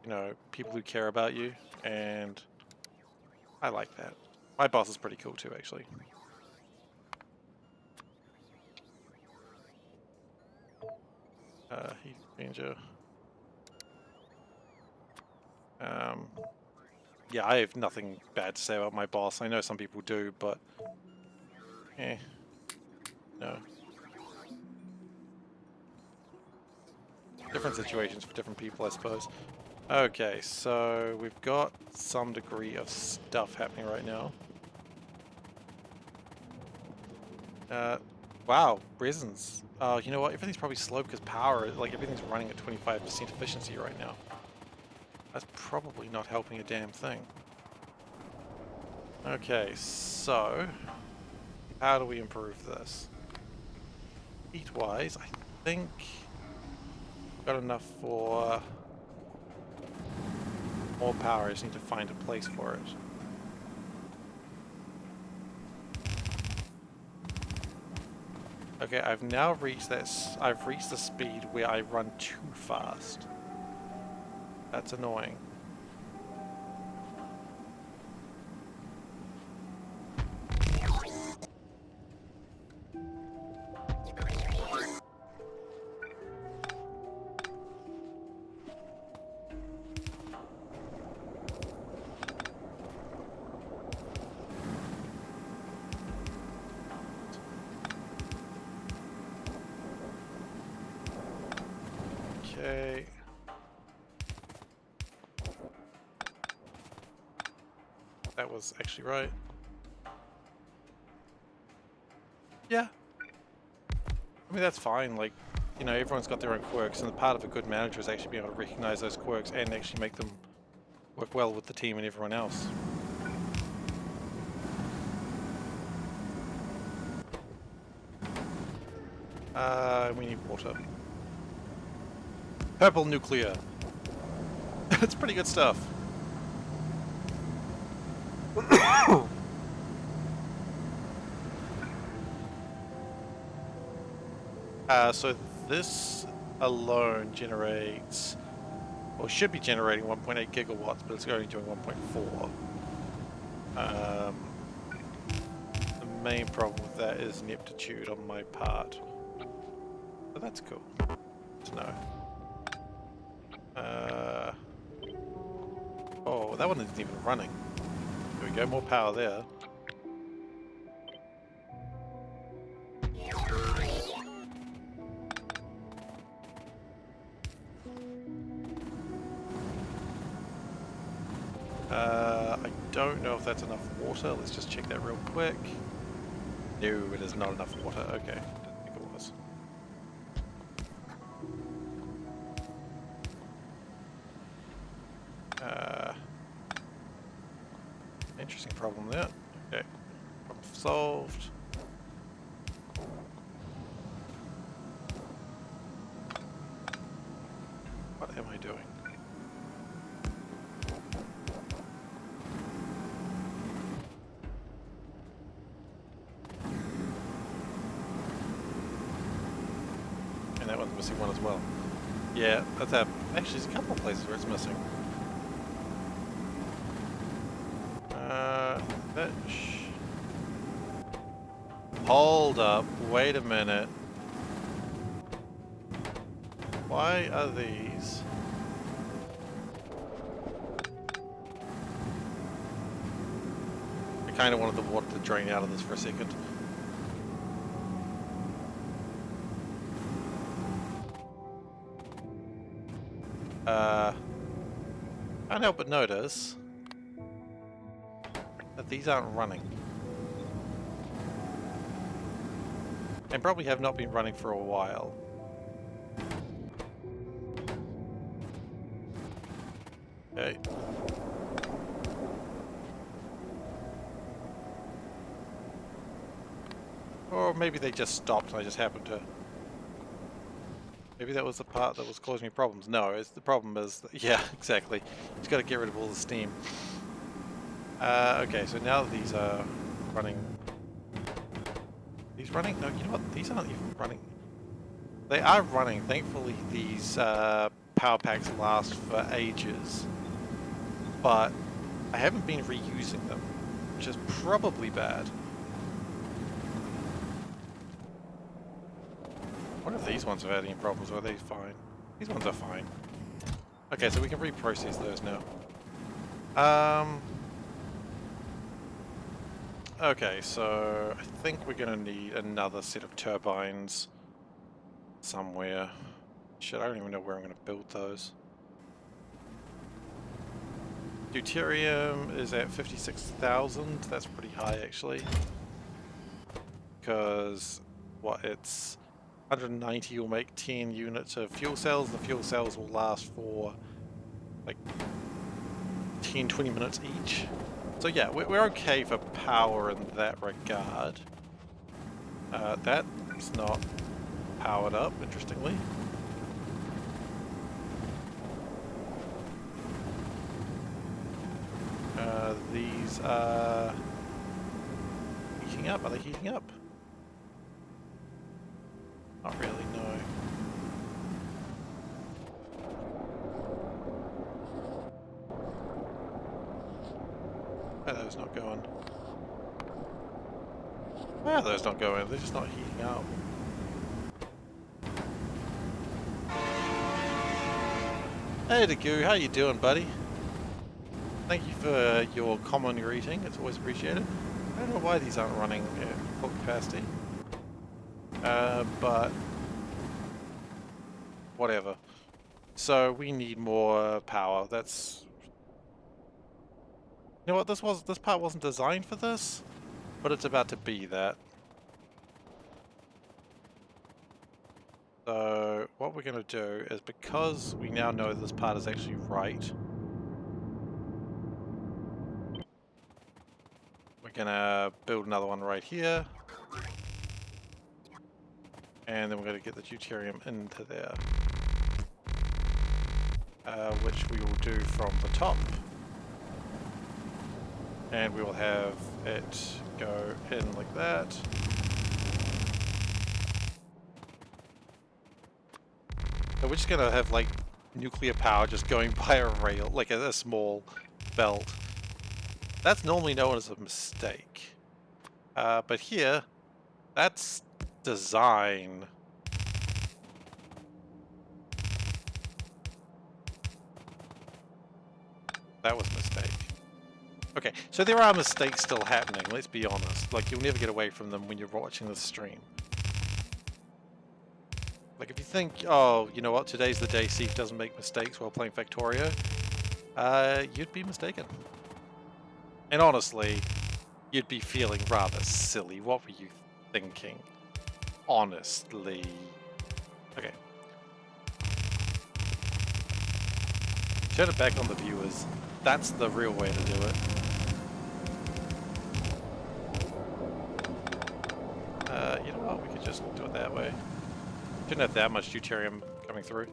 you know, people who care about you, and I like that. My boss is pretty cool too, actually. Heat exchanger. Yeah, I have nothing bad to say about my boss. I know some people do, but no. Different situations for different people, I suppose. Okay, so we've got some degree of stuff happening right now. Wow, resins. You know what? Everything's probably slow because power, like everything's running at 25% efficiency right now. That's probably not helping a damn thing. Okay, so how do we improve this? Heat-wise, I think got enough for more power. I just need to find a place for it. Okay, I've now reached that. I've reached the speed where I run too fast. That's annoying. Okay. That was actually right. Yeah. I mean, that's fine. Like, you know, everyone's got their own quirks, and the part of a good manager is actually being able to recognize those quirks and actually make them work well with the team and everyone else. We need water. Purple nuclear. It's pretty good stuff. So this alone generates, or should be generating 1.8 gigawatts, but it's only doing 1.4. The main problem with that is ineptitude on my part. So that's cool to know. Oh, that one isn't even running. There we go, more power there. I don't know if that's enough water. Let's just check that real quick. No, it is not enough water. Okay, didn't think it was. Interesting problem there. Okay, problem solved. What am I doing? And that one's missing one as well. Yeah, that's happened. Actually, there's a couple of places where it's missing. Hold up, wait a minute. Why are these? I kind of wanted the water to drain out of this for a second. Can't help but notice that these aren't running. And probably have not been running for a while. Okay. Or maybe they just stopped and I just happened to... Maybe that was the part that was causing me problems. No, the problem is... Yeah, exactly. Just got to get rid of all the steam. Okay, so now that these are running... These running? No, you know what? These aren't even running. They are running. Thankfully, these power packs last for ages. But I haven't been reusing them, which is probably bad. I wonder if these ones have had any problems, or are they fine? These ones are fine. Okay, so we can reprocess those now. Okay, so I think we're going to need another set of turbines somewhere. Shit, I don't even know where I'm going to build those. Deuterium is at 56,000. That's pretty high, actually. Because, what, it's 190 will make 10 units of fuel cells. The fuel cells will last for like 10-20 minutes each. So yeah, we're okay for power in that regard. That's not powered up, interestingly. These are heating up. Are they heating up? Not really, no. Why are those not going? Why are those not going? They're just not heating up. Hey Dagoo, how you doing, buddy? Thank you for your common greeting, it's always appreciated. I don't know why these aren't running at full capacity. But... whatever. So we need more power. That's... You know what, this part wasn't designed for this, but it's about to be that. So what we're going to do is, because we now know this part is actually right, we're going to build another one right here. And then we're going to get the deuterium into there. Which we will do from the top. And we will have it go in like that. So we're just going to have like nuclear power just going by a rail, like a small belt. That's normally known as a mistake. But here, that's design. That was a mistake. Okay, so there are mistakes still happening, let's be honest. Like, you'll never get away from them when you're watching this stream. Like, if you think, oh, you know what, today's the day Seif doesn't make mistakes while playing Factorio, you'd be mistaken. And honestly, you'd be feeling rather silly. What were you thinking? Honestly. Okay. Turn it back on the viewers. That's the real way to do it. You know what? We could just do it that way. Shouldn't have that much deuterium coming through.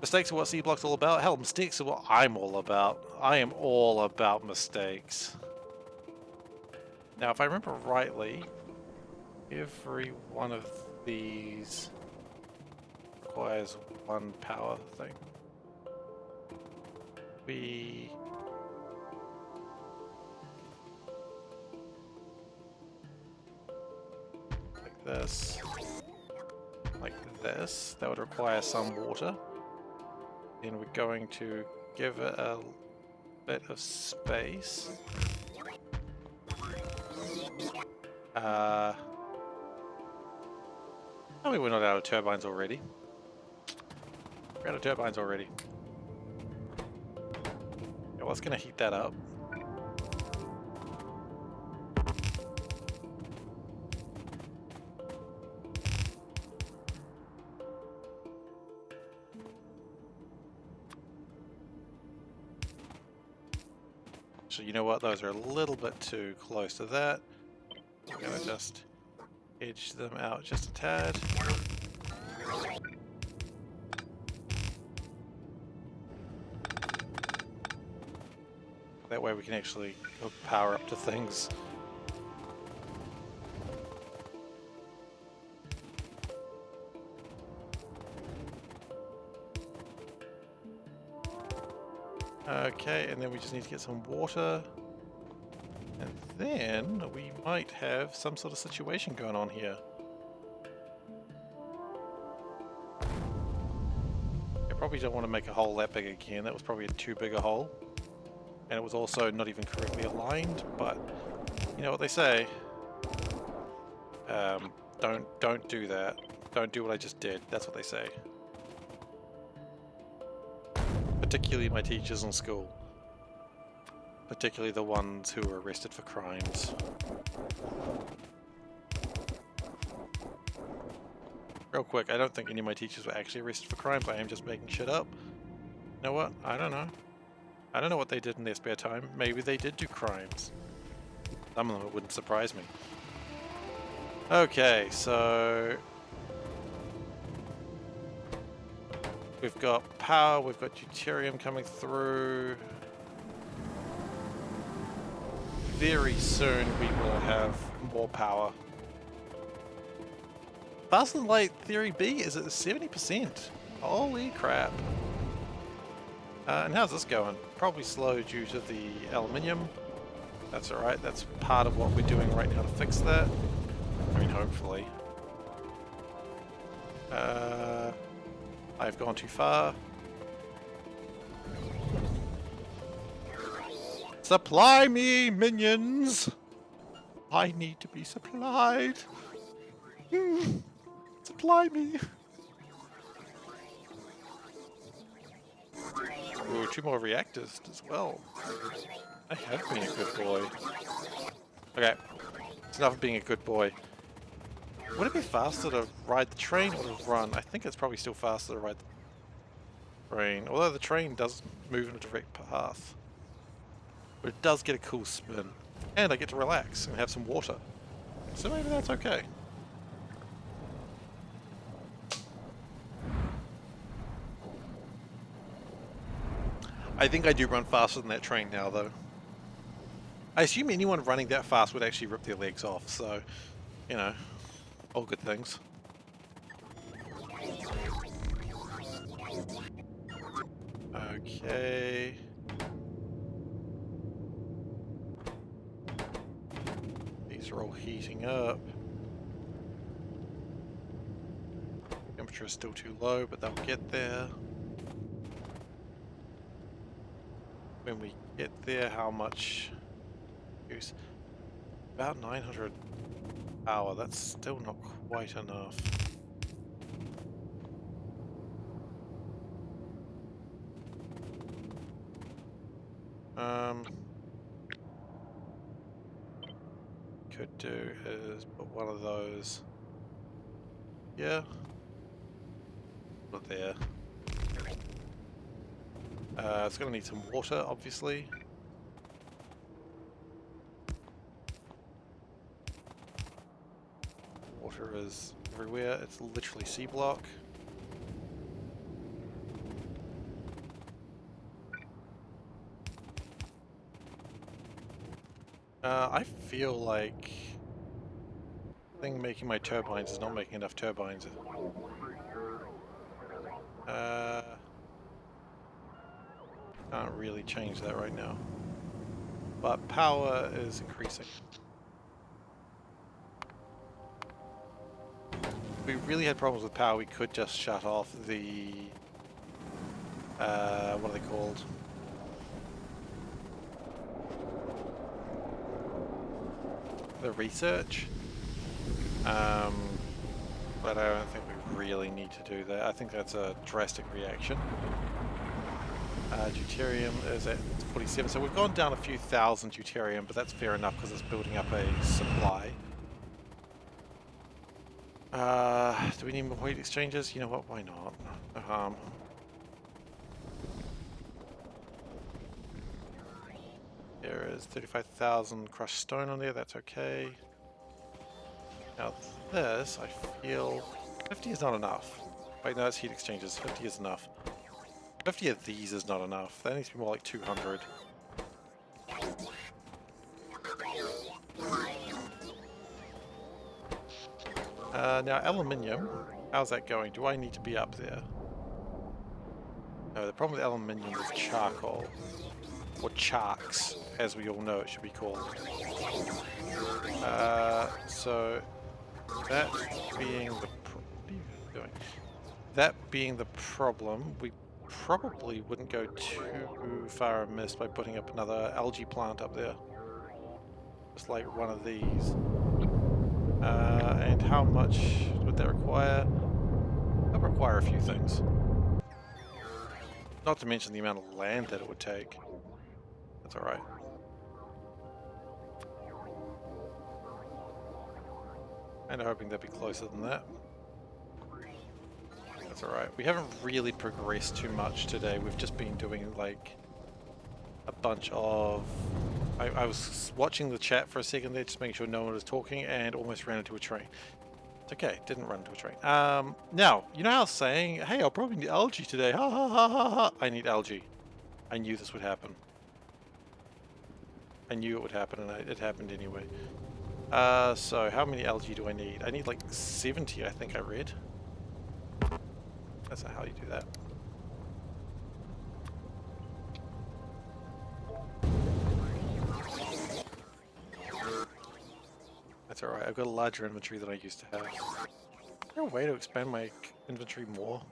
Mistakes are what SeaBlock's all about. Hell, mistakes are what I'm all about. I am all about mistakes. Now, if I remember rightly, every one of these requires one power thing. Like this. Like this. That would require some water. Then we're going to give it a bit of space. I mean, we're not out of turbines already. We're out of turbines already. Yeah, well, it's going to heat that up. So you know what? Those are a little bit too close to that. I'm going to just edge them out just a tad. That way we can actually hook power up to things. Okay, and then we just need to get some water. And then we might have some sort of situation going on here. I probably don't want to make a hole that big again. That was probably too big a hole. And it was also not even correctly aligned, but you know what they say. Don't do that. Don't do what I just did. That's what they say. Particularly my teachers in school. Particularly the ones who were arrested for crimes. Real quick, I don't think any of my teachers were actually arrested for crimes. I am just making shit up. You know what? I don't know. I don't know what they did in their spare time. Maybe they did do crimes. Some of them, it wouldn't surprise me. Okay, so we've got power, we've got deuterium coming through. Very soon we will have more power. Faster than light theory B is at 70%. Holy crap. And how's this going? Probably slow due to the aluminium. That's alright, that's part of what we're doing right now to fix that. I mean, hopefully. I've gone too far. Supply me, minions! I need to be supplied. Supply me. Ooh, 2 more reactors as well. I have been a good boy. Okay, it's enough of being a good boy. Would it be faster to ride the train or to run? I think it's probably still faster to ride the train, although the train does move in a direct path. But it does get a cool spin. And I get to relax and have some water. So maybe that's okay. I think I do run faster than that train now, though. I assume anyone running that fast would actually rip their legs off, so, you know, all good things. Okay. These are all heating up. Temperature is still too low, but they'll get there. When we get there, how much use? About 900 power. That's still not quite enough. Could do is put one of those. Yeah. Put it there. It's going to need some water, obviously. Water is everywhere. It's literally SeaBlock. I feel like the thing making my turbines is not making enough turbines. Can't really change that right now. But power is increasing. If we really had problems with power, we could just shut off the... what are they called? The research. But I don't think we really need to do that. I think that's a drastic reaction. Deuterium is at 47, so we've gone down a few thousand deuterium, but that's fair enough because it's building up a supply. Do we need more heat exchangers? You know what, why not? No harm. There is 35,000 crushed stone on there, that's okay. Now this, I feel... 50 is not enough. Wait, no, it's heat exchangers. 50 is enough. 50 of these is not enough. That needs to be more like 200. Now, aluminium. How's that going? Do I need to be up there? No, the problem with aluminium is charcoal. Or charcs, as we all know it should be called. So, that being the... What are you doing? That being the problem, we probably wouldn't go too far amiss by putting up another algae plant up there. Just like one of these. And how much would that require? That would require a few things. Not to mention the amount of land that it would take. That's alright. And hoping they'd be closer than that. That's alright. We haven't really progressed too much today. We've just been doing like a bunch of... I was watching the chat for a second there, just making sure no one was talking, and almost ran into a train. It's okay, didn't run into a train. Now, you know how I was saying, hey, I'll probably need algae today. Ha ha ha ha ha. I need algae. I knew this would happen. I knew it would happen, and it happened anyway. So how many algae do I need? I need like 70, I think I read. That's not how you do that. That's alright, I've got a larger inventory than I used to have. Is there a way to expand my inventory more?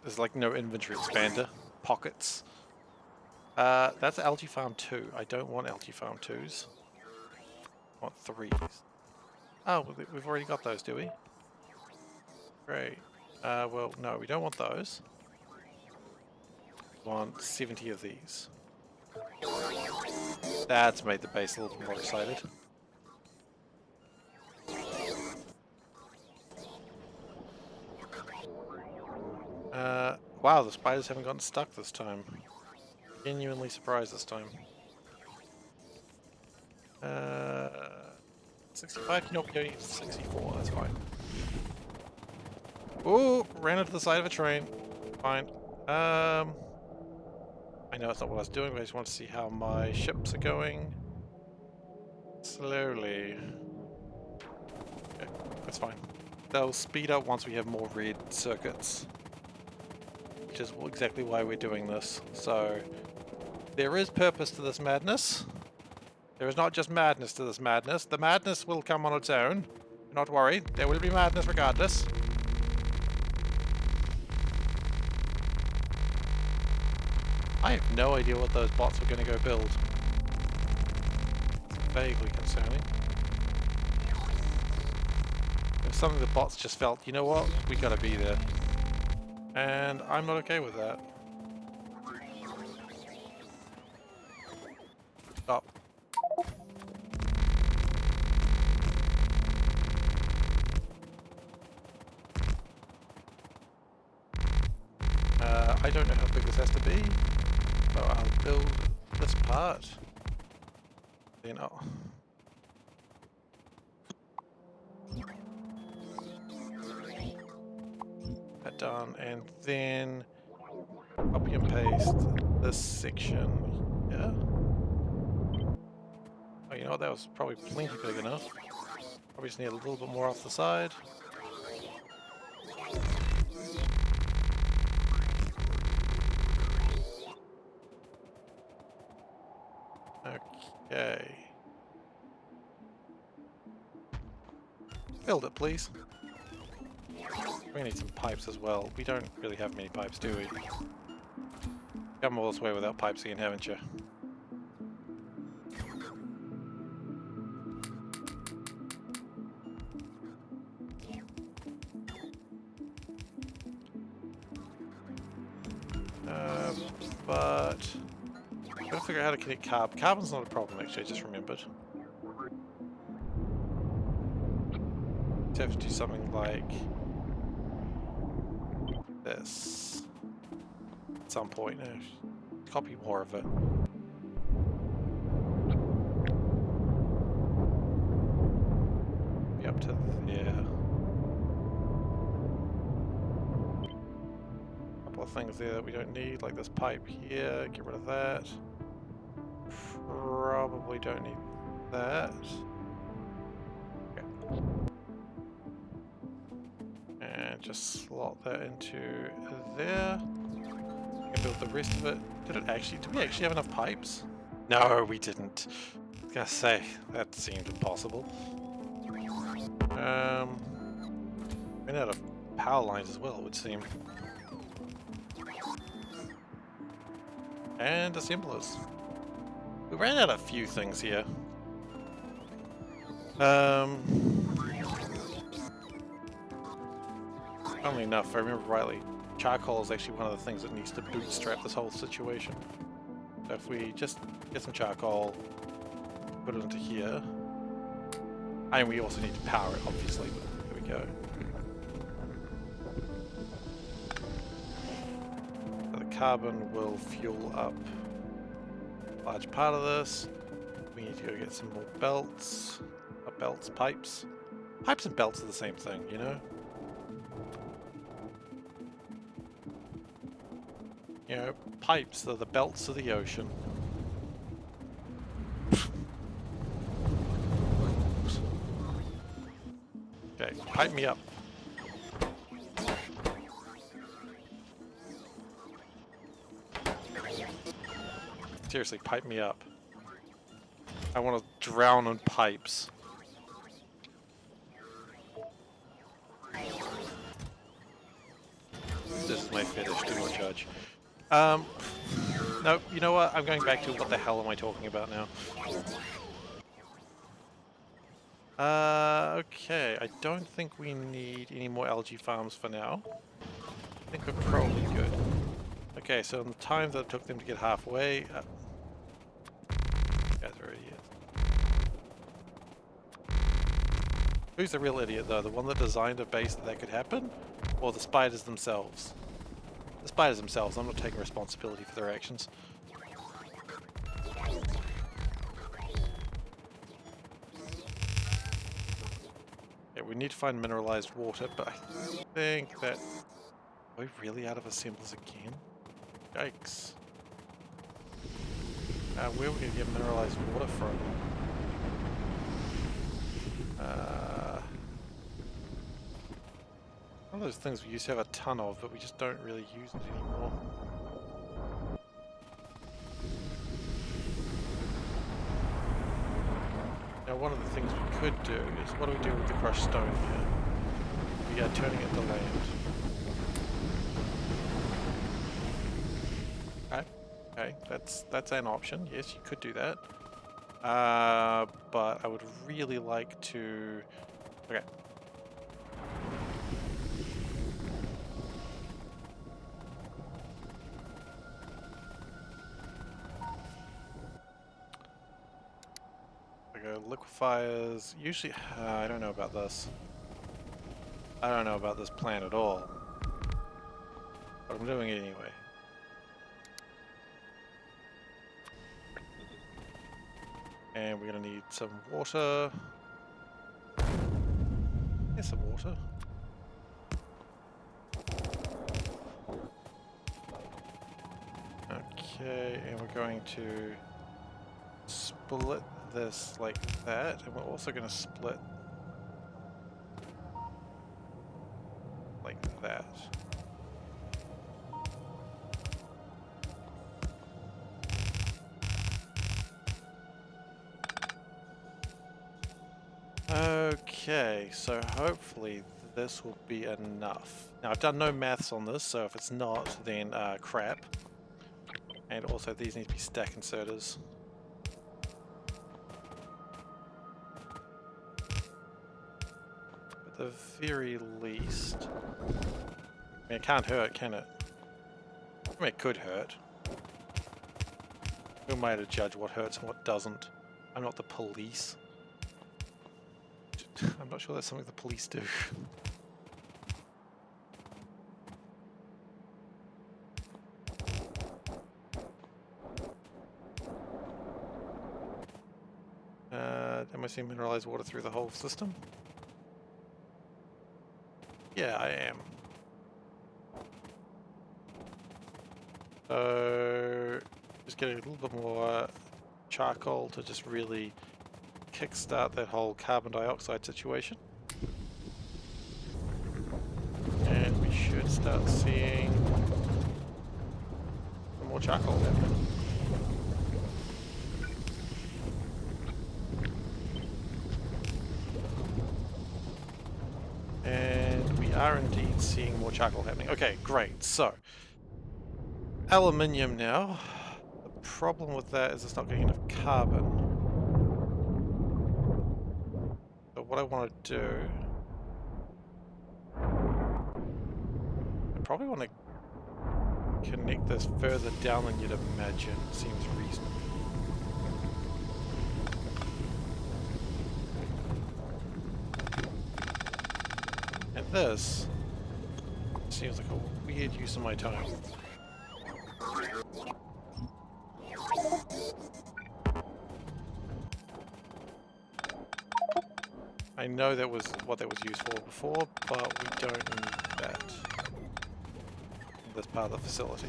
There's like no inventory expander. Pockets. That's algae farm 2. I don't want algae farm 2s. I want 3s. Oh, we've already got those, do we? Great. Well, no, we don't want those. We want 70 of these. That's made the base a little more excited. Wow, the spiders haven't gotten stuck this time. Genuinely surprised this time. 65? Nope, you don't need 64, that's fine. Ooh, ran into the side of a train. Fine. I know that's not what I was doing, but I just want to see how my ships are going. Slowly. Okay, that's fine. They'll speed up once we have more red circuits. Which is exactly why we're doing this. So, there is purpose to this madness. There is not just madness to this madness. The madness will come on its own. Do not worry, there will be madness regardless. I have no idea what those bots were going to go build. Vaguely concerning. There's something the bots just felt, you know what, we gotta be there. And I'm not okay with that. Stop. I don't know how big this has to be, so I'll build this part. Then I'll... that done, and then copy and paste this section here. Oh, you know what, that was probably plenty big enough. Probably just need a little bit more off the side. Okay. Build it, please. We need some pipes as well. We don't really have many pipes, do we? Come all this way without pipes again, haven't you? But... gotta figure out how to connect carbon. Carbon's not a problem, actually, I just remembered. Just have to do something like... this. At some point. Copy more of it. Be up to there. Couple of things there that we don't need, like this pipe here. Get rid of that. Probably don't need that. Okay. And just slot that into there. And build the rest of it. Did we actually have enough pipes? No, we didn't. I was gonna say, that seemed impossible. Ran out of power lines as well, it would seem. And assemblers. We ran out of a few things here. Funnily enough, if I remember rightly, charcoal is actually one of the things that needs to bootstrap this whole situation. So if we just get some charcoal, put it into here, and we also need to power it, obviously, but there we go. So the carbon will fuel up a large part of this. We need to go get some more belts. Belts, pipes. Pipes and belts are the same thing, you know? You know, pipes are the belts of the ocean. Okay, pipe me up. Seriously, pipe me up. I want to drown in pipes. This is my fetish, do not judge. No, you know what? I'm going back to what the hell am I talking about now? Okay, I don't think we need any more algae farms for now. think we're probably good. Okay, so in the time that it took them to get halfway, guys are idiots. Who's the real idiot though? The one that designed a base that could happen? Or the spiders themselves? The spiders themselves. I'm not taking responsibility for their actions. Yeah, we need to find mineralized water, but I think that... Are we really out of assemblers again? Yikes. Where are we going to get mineralized water from? One of those things we used to have a ton of, but we just don't really use it anymore. Now one of the things we could do is, what do we do with the crushed stone here? We are turning it to land. Okay, that's an option. Yes, you could do that. But I would really like to... Okay. Liquefiers, usually, I don't know about this. I don't know about this plan at all. But I'm doing it anyway. And we're going to need some water. Here's some water. Okay, and we're going to split this like that, and we're also going to split like that. Okay, so hopefully this will be enough. Now I've done no maths on this, so if it's not, then crap. And also these need to be stack inserters. At the very least. I mean, it can't hurt, can it? I mean, it could hurt. Who am I to judge what hurts and what doesn't? I'm not the police. I'm not sure that's something the police do. Am I seeing mineralized water through the whole system? Yeah, I am. So, just getting a little bit more charcoal to just really kickstart that whole carbon dioxide situation. And we should start seeing some more charcoal happening. And we are indeed seeing more charcoal happening. Okay, great. So, aluminium now. The problem with that is it's not getting enough carbon. So what I want to do... I probably want to connect this further down than you'd imagine. Seems reasonable. And this seems like a weird use of my time. I know that was what that was used for before, but we don't need that in this part of the facility.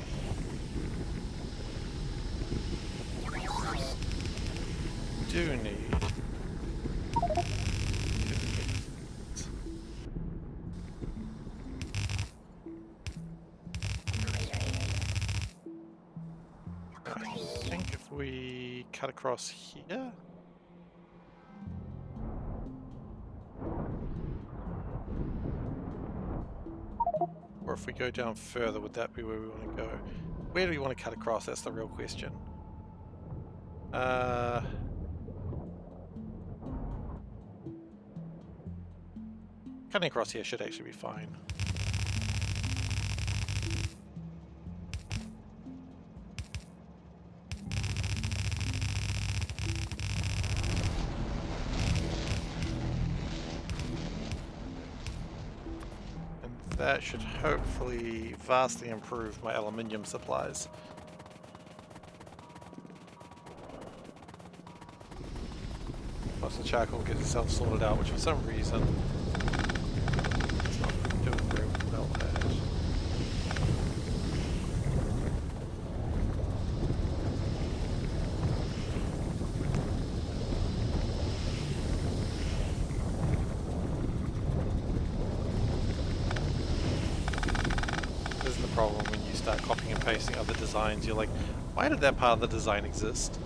We do need... I think if we cut across here... Or if we go down further, would that be where we want to go? Where do we want to cut across? That's the real question. Cutting across here should actually be fine. that should hopefully vastly improve my aluminium supplies. Once the charcoal gets itself sorted out, which for some reason it's not doing very well at. This is the problem when you start copying and pasting other designs. You're like, why did that part of the design exist?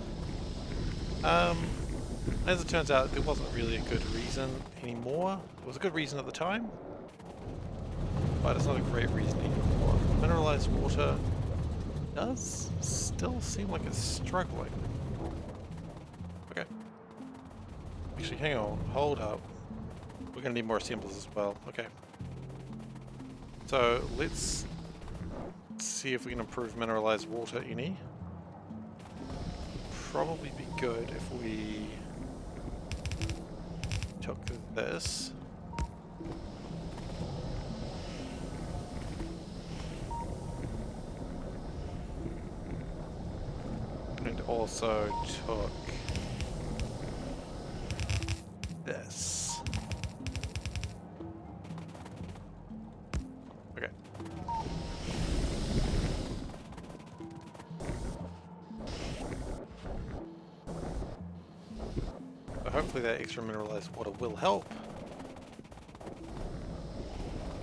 As it turns out, there wasn't really a good reason anymore. It was a good reason at the time, but it's not a great reason anymore. Mineralized water does still seem like it's struggling. Okay. Actually, hang on. Hold up. We're going to need more assemblers as well. Okay. So, let's see if we can improve mineralized water any. Probably be good if we took this. And also took this. Okay. So hopefully that extra mineralized water will help.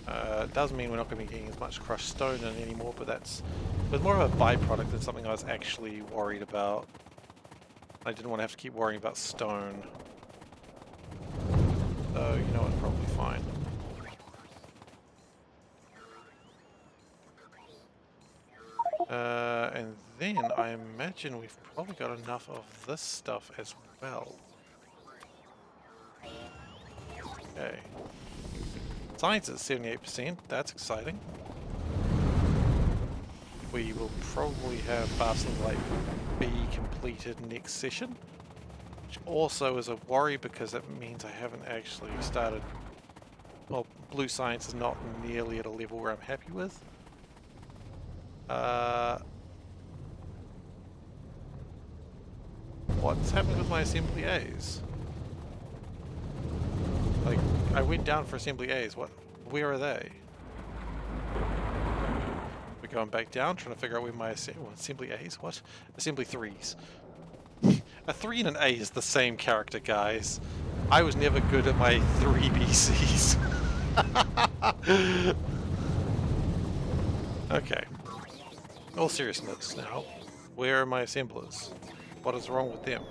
It does mean we're not going to be getting as much crushed stone in anymore, but it was more of a byproduct than something I was actually worried about. I didn't want to have to keep worrying about stone. So, you know, it's probably fine. And then I imagine we've probably got enough of this stuff as well. Okay. Science at 78%, that's exciting. We will probably have Fasting Light be completed next session, which also is a worry because it means I haven't actually started. Well, Blue Science is not nearly at a level where I'm happy with. What's happening with my Assembly A's? Like, I went down for Assembly A's. Where are they? We're going back down, trying to figure out where my Assembly A's. What? Assembly 3s. A 3 and an A is the same character, guys. I was never good at my 3 BCs. Okay. All seriousness now. Where are my assemblers? What is wrong with them?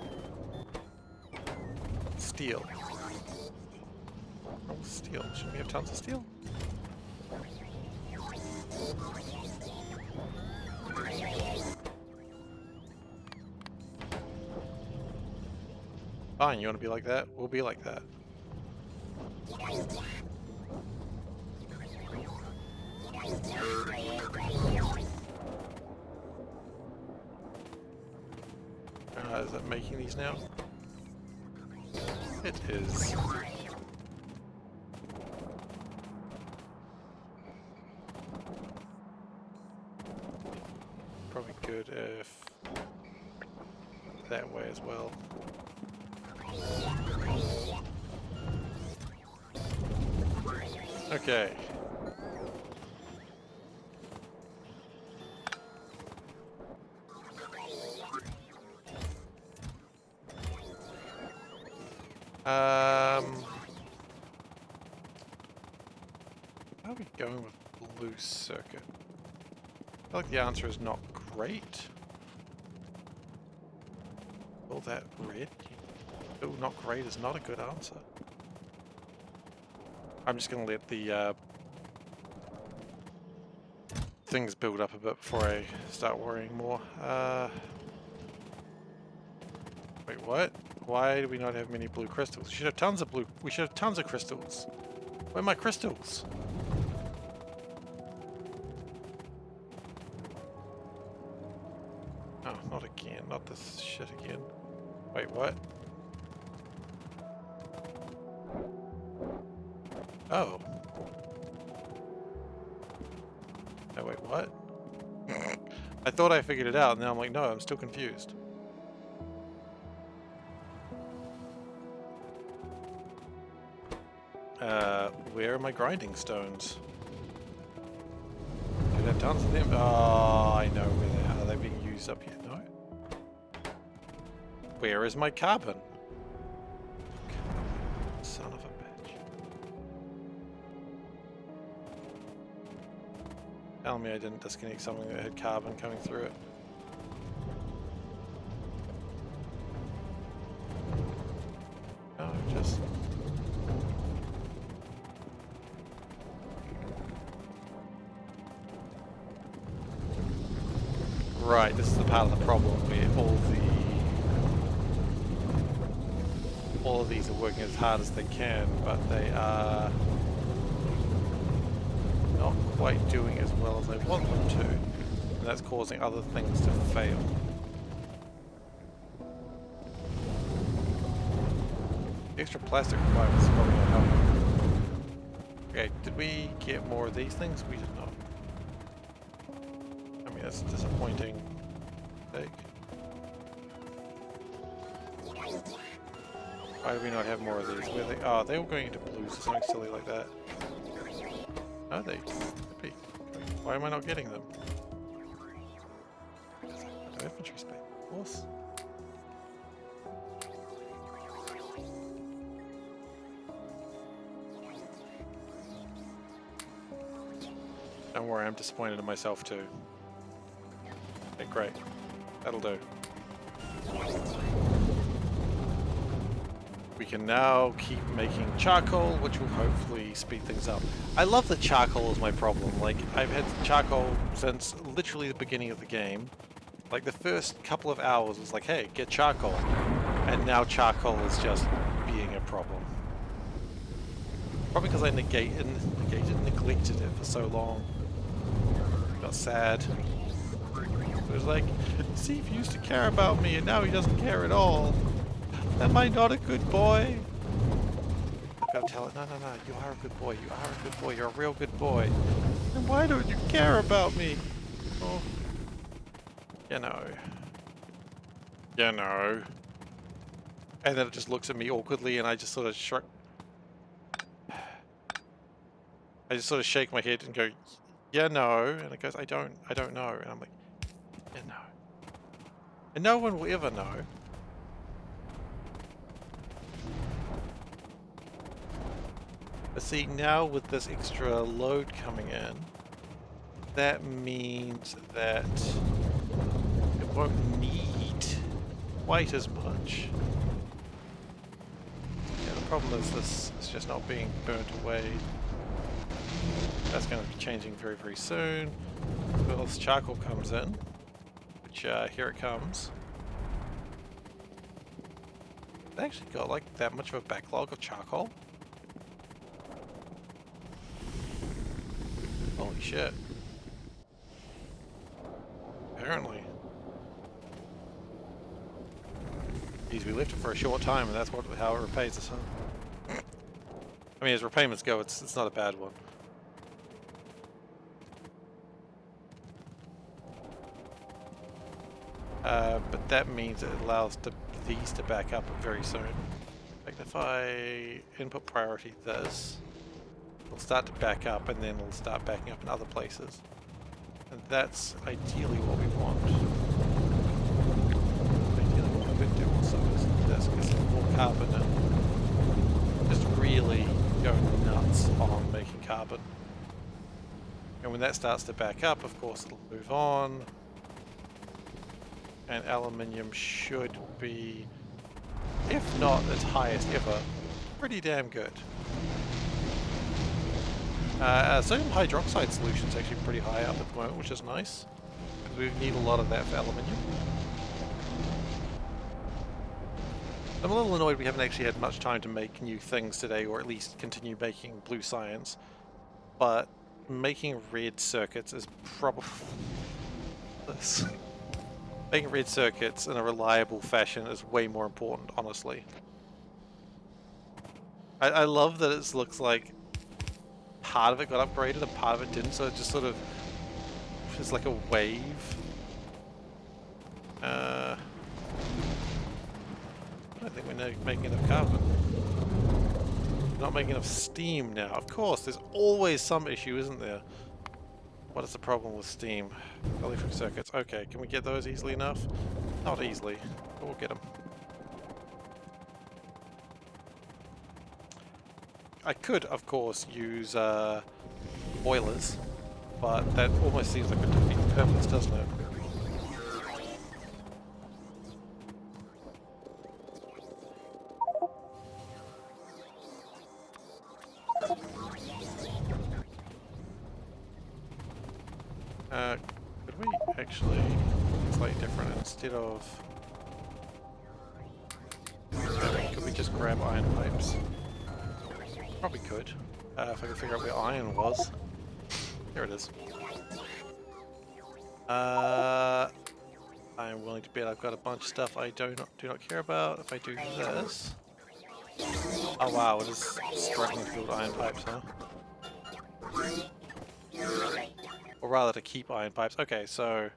Steel. Oh, steel. Shouldn't we have tons of steel? Fine, you want to be like that? We'll be like that. Is it making these now? It is. Probably good if that way as well. Okay. How are we going with blue circuit? I feel like the answer is not great. All that red? Oh, not great is not a good answer. I'm just going to let the things build up a bit before I start worrying more. Wait, what? Why do we not have many blue crystals? We should have tons of blue. We should have tons of crystals. Where are my crystals? Oh, not again. Not this shit again. Wait, what? Oh. What? I thought I figured it out, and now I'm like, no, I'm still confused. Where are my grinding stones? Do I have tons of them? Oh, I know where they are. Are they being used up here? No. Where is my carbon? Son of a bitch. Tell me I didn't disconnect something that had carbon coming through it. No, just... Right, this is the part of the problem where all of these are working as hard as they can, but they are not quite doing as well as I want them to, and that's causing other things to fail. Extra plastic requirements is probably not helping. Okay, did we get more of these things? We did not. I mean, that's disappointing. Why do we not have more of these? Where they? Oh, they were going into blues or something silly like that. Are they? Why am I not getting them? No infantry space. Of course. Don't worry, I'm disappointed in myself too. Okay, great. That'll do. We can now keep making charcoal, which will hopefully speed things up. I love that charcoal is my problem. Like, I've had charcoal since literally the beginning of the game. Like, the first couple of hours was like, hey, get charcoal. And now charcoal is just being a problem. Probably because I neglected it for so long. Got sad. It was like, Steve used to care about me and now he doesn't care at all. Am I not a good boy? I've got to tell it, no, you are a good boy, you are a good boy, you're a real good boy. Then why don't you care about me? Oh, you know. You know. And then it just looks at me awkwardly and I just sort of shrug. I just sort of shake my head and go, yeah, no. And it goes, I don't know. And I'm like, yeah, no. And no one will ever know. But see, now with this extra load coming in, that means that it won't need quite as much. Yeah, the problem is this is just not being burnt away. That's going to be changing very, very soon. Well, this charcoal comes in, which here it comes. They actually got like that much of a backlog of charcoal. Holy shit. Apparently. Geez, we left it for a short time and that's how it repays us, huh? I mean, as repayments go, it's not a bad one. But that means it allows these to back up very soon. Like if I input priority this, it'll start to back up and then it'll start backing up in other places. And that's ideally what we want. Ideally what we would do also is this, get some more carbon in. Just really go nuts on making carbon. And when that starts to back up, of course it'll move on. And aluminium should be, if not its highest ever, pretty damn good. Sodium hydroxide solution is actually pretty high up at the moment, which is nice, because we need a lot of that for aluminium. I'm a little annoyed we haven't actually had much time to make new things today, or at least continue making blue science, but making red circuits is probably this. Making red circuits in a reliable fashion is way more important, honestly. I love that it looks like part of it got upgraded and part of it didn't, so it just sort of is like a wave. I don't think we're making enough carbon. Not making enough steam now. Of course, there's always some issue, isn't there? What is the problem with steam? Electric circuits. Okay, can we get those easily enough? Not easily, but we'll get them. I could, of course, use boilers, but that almost seems like a defeat the purpose, doesn't it? Could we actually slightly different instead of... Could we just grab iron pipes? Probably could. If I could figure out where iron was. There it is. I'm willing to bet I've got a bunch of stuff I do not care about. If I do this... Oh wow, it is struggling to build iron pipes, huh? Or rather to keep iron pipes. Okay, so...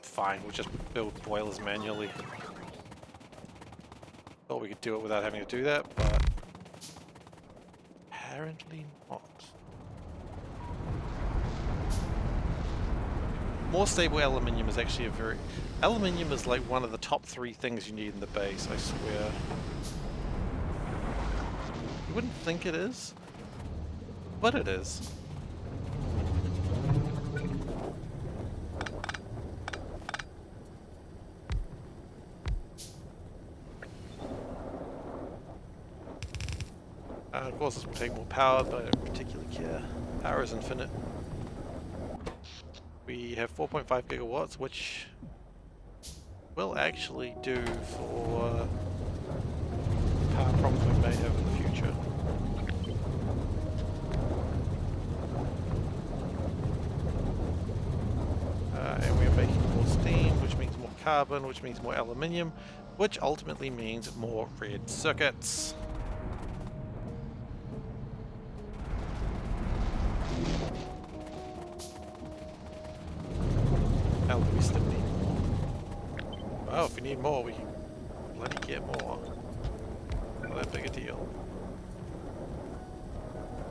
Fine, we'll just build boilers manually. Thought we could do it without having to do that, but... Apparently not. More stable aluminium is actually a very... Aluminium is like one of the top 3 things you need in the base, I swear. You wouldn't think it is, but it is. Of course this will take more power, but I don't particularly care. Power is infinite. We have 4.5 gigawatts, which will actually do for power problems we may have in the future. And we are making more steam, which means more carbon, which means more aluminium, which ultimately means more red circuits. Hell, do we still need more? Well, if we need more, we can bloody get more. Not that big a deal.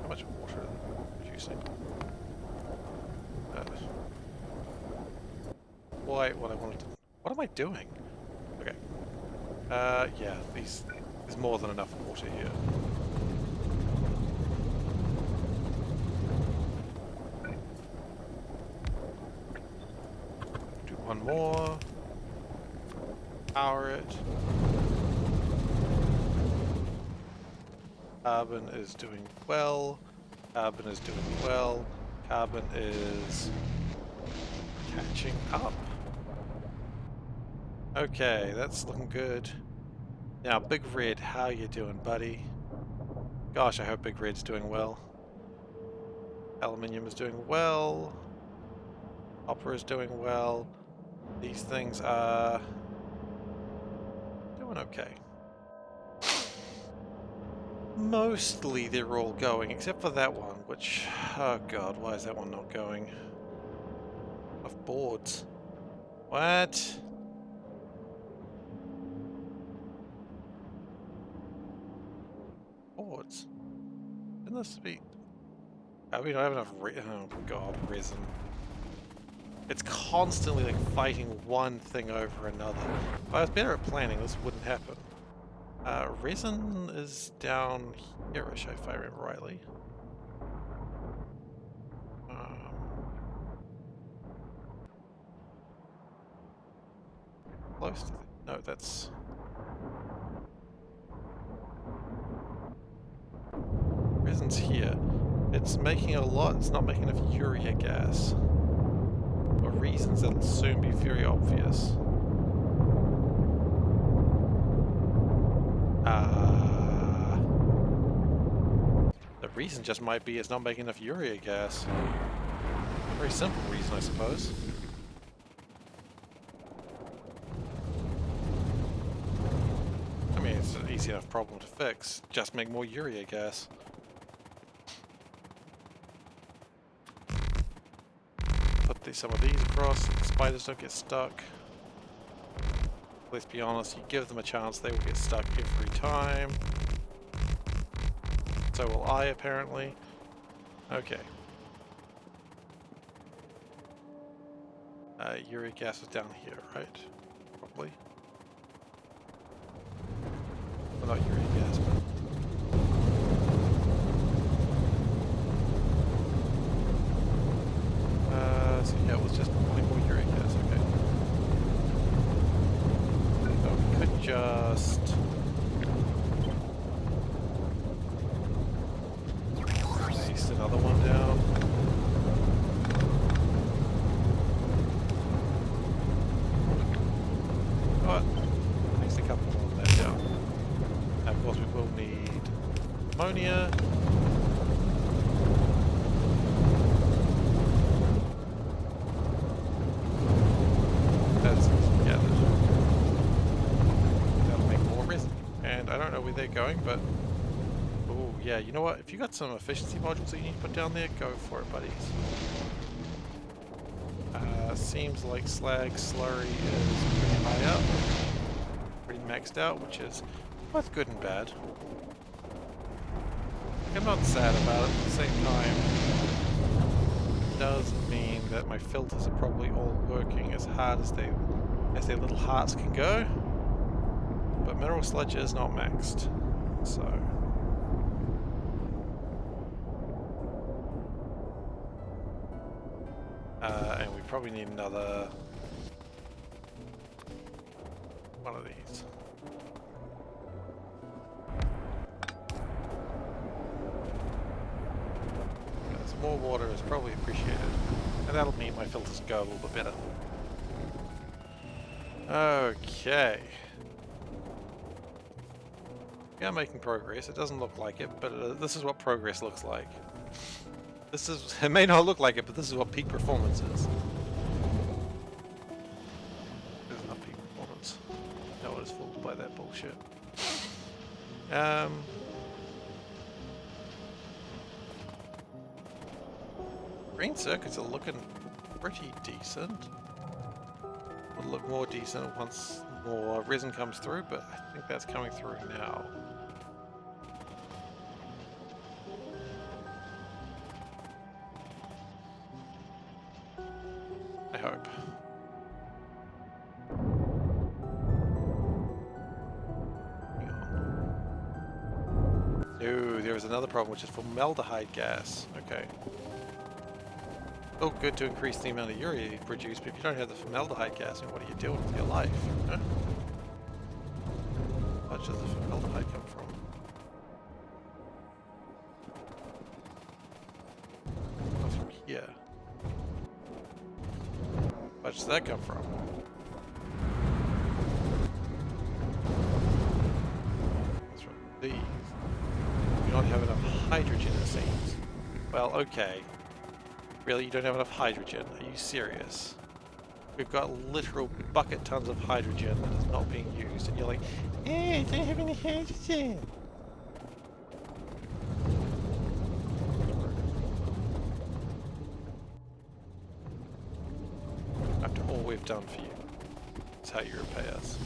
How much water are they producing? What I wanted to... What am I doing? Okay. Yeah, there's more than enough water here. Do one more. Power it. Carbon is doing well. Carbon is doing well. Carbon is catching up. Okay, that's looking good. Now, Big Red, how you doing, buddy? Gosh, I hope Big Red's doing well. Aluminium is doing well. Copper is doing well. These things are doing okay. Mostly they're all going, except for that one, which... Oh god, why is that one not going? Of boards. What? Boards? Shouldn't this be... Oh, we don't have enough oh god, resin. It's constantly like fighting one thing over another. If I was better at planning, this wouldn't happen. Resin is down here-ish, if I remember rightly. Close to the... No, that's... Resin's here. It's making a lot, it's not making enough urea gas. For reasons that'll soon be very obvious. The reason just might be it's not making enough urea gas. Very simple reason, I suppose. I mean, it's an easy enough problem to fix. Just make more urea gas. some of these across so the spiders don't get stuck. Let's be honest, you give them a chance, they will get stuck every time. So will I, apparently. Okay. Uric acid down here, right? Probably. Well, not uric acid, but... so yeah, it was just only more uric acid, okay. So we could just... paste another one down. Oh, paste a couple more there down. And of course we will need ammonia. They're going, but oh yeah, you know what, if you got some efficiency modules that you need to put down there, go for it, buddies. Seems like slag slurry is pretty high up, pretty maxed out, which is both good and bad. I'm not sad about it, at the same time it does mean that my filters are probably all working as hard as their little hearts can go. But mineral sludge is not maxed, so... and we probably need another... one of these. Some more water is probably appreciated, and that'll mean my filters go a little bit better. Okay. We are making progress. It doesn't look like it, but this is what progress looks like. This is, it may not look like it, but this is what peak performance is. This is not peak performance. No one is fooled by that bullshit. Green circuits are looking pretty decent. Would look more decent once more resin comes through, but I think that's coming through now. I hope. Hang on. No, there is another problem, which is formaldehyde gas. Okay. Oh, good to increase the amount of urea you produce, but if you don't have the formaldehyde gas, then what are you doing with your life? Huh? How much does the formaldehyde come from? Oh, from here. How much does that come from? That's from these. You don't have enough hydrogen, it seems. Well, okay. Really, you don't have enough hydrogen? Are you serious? We've got literal bucket tons of hydrogen that is not being used, and you're like, I don't have any hydrogen. After all we've done for you, that's how you repay us.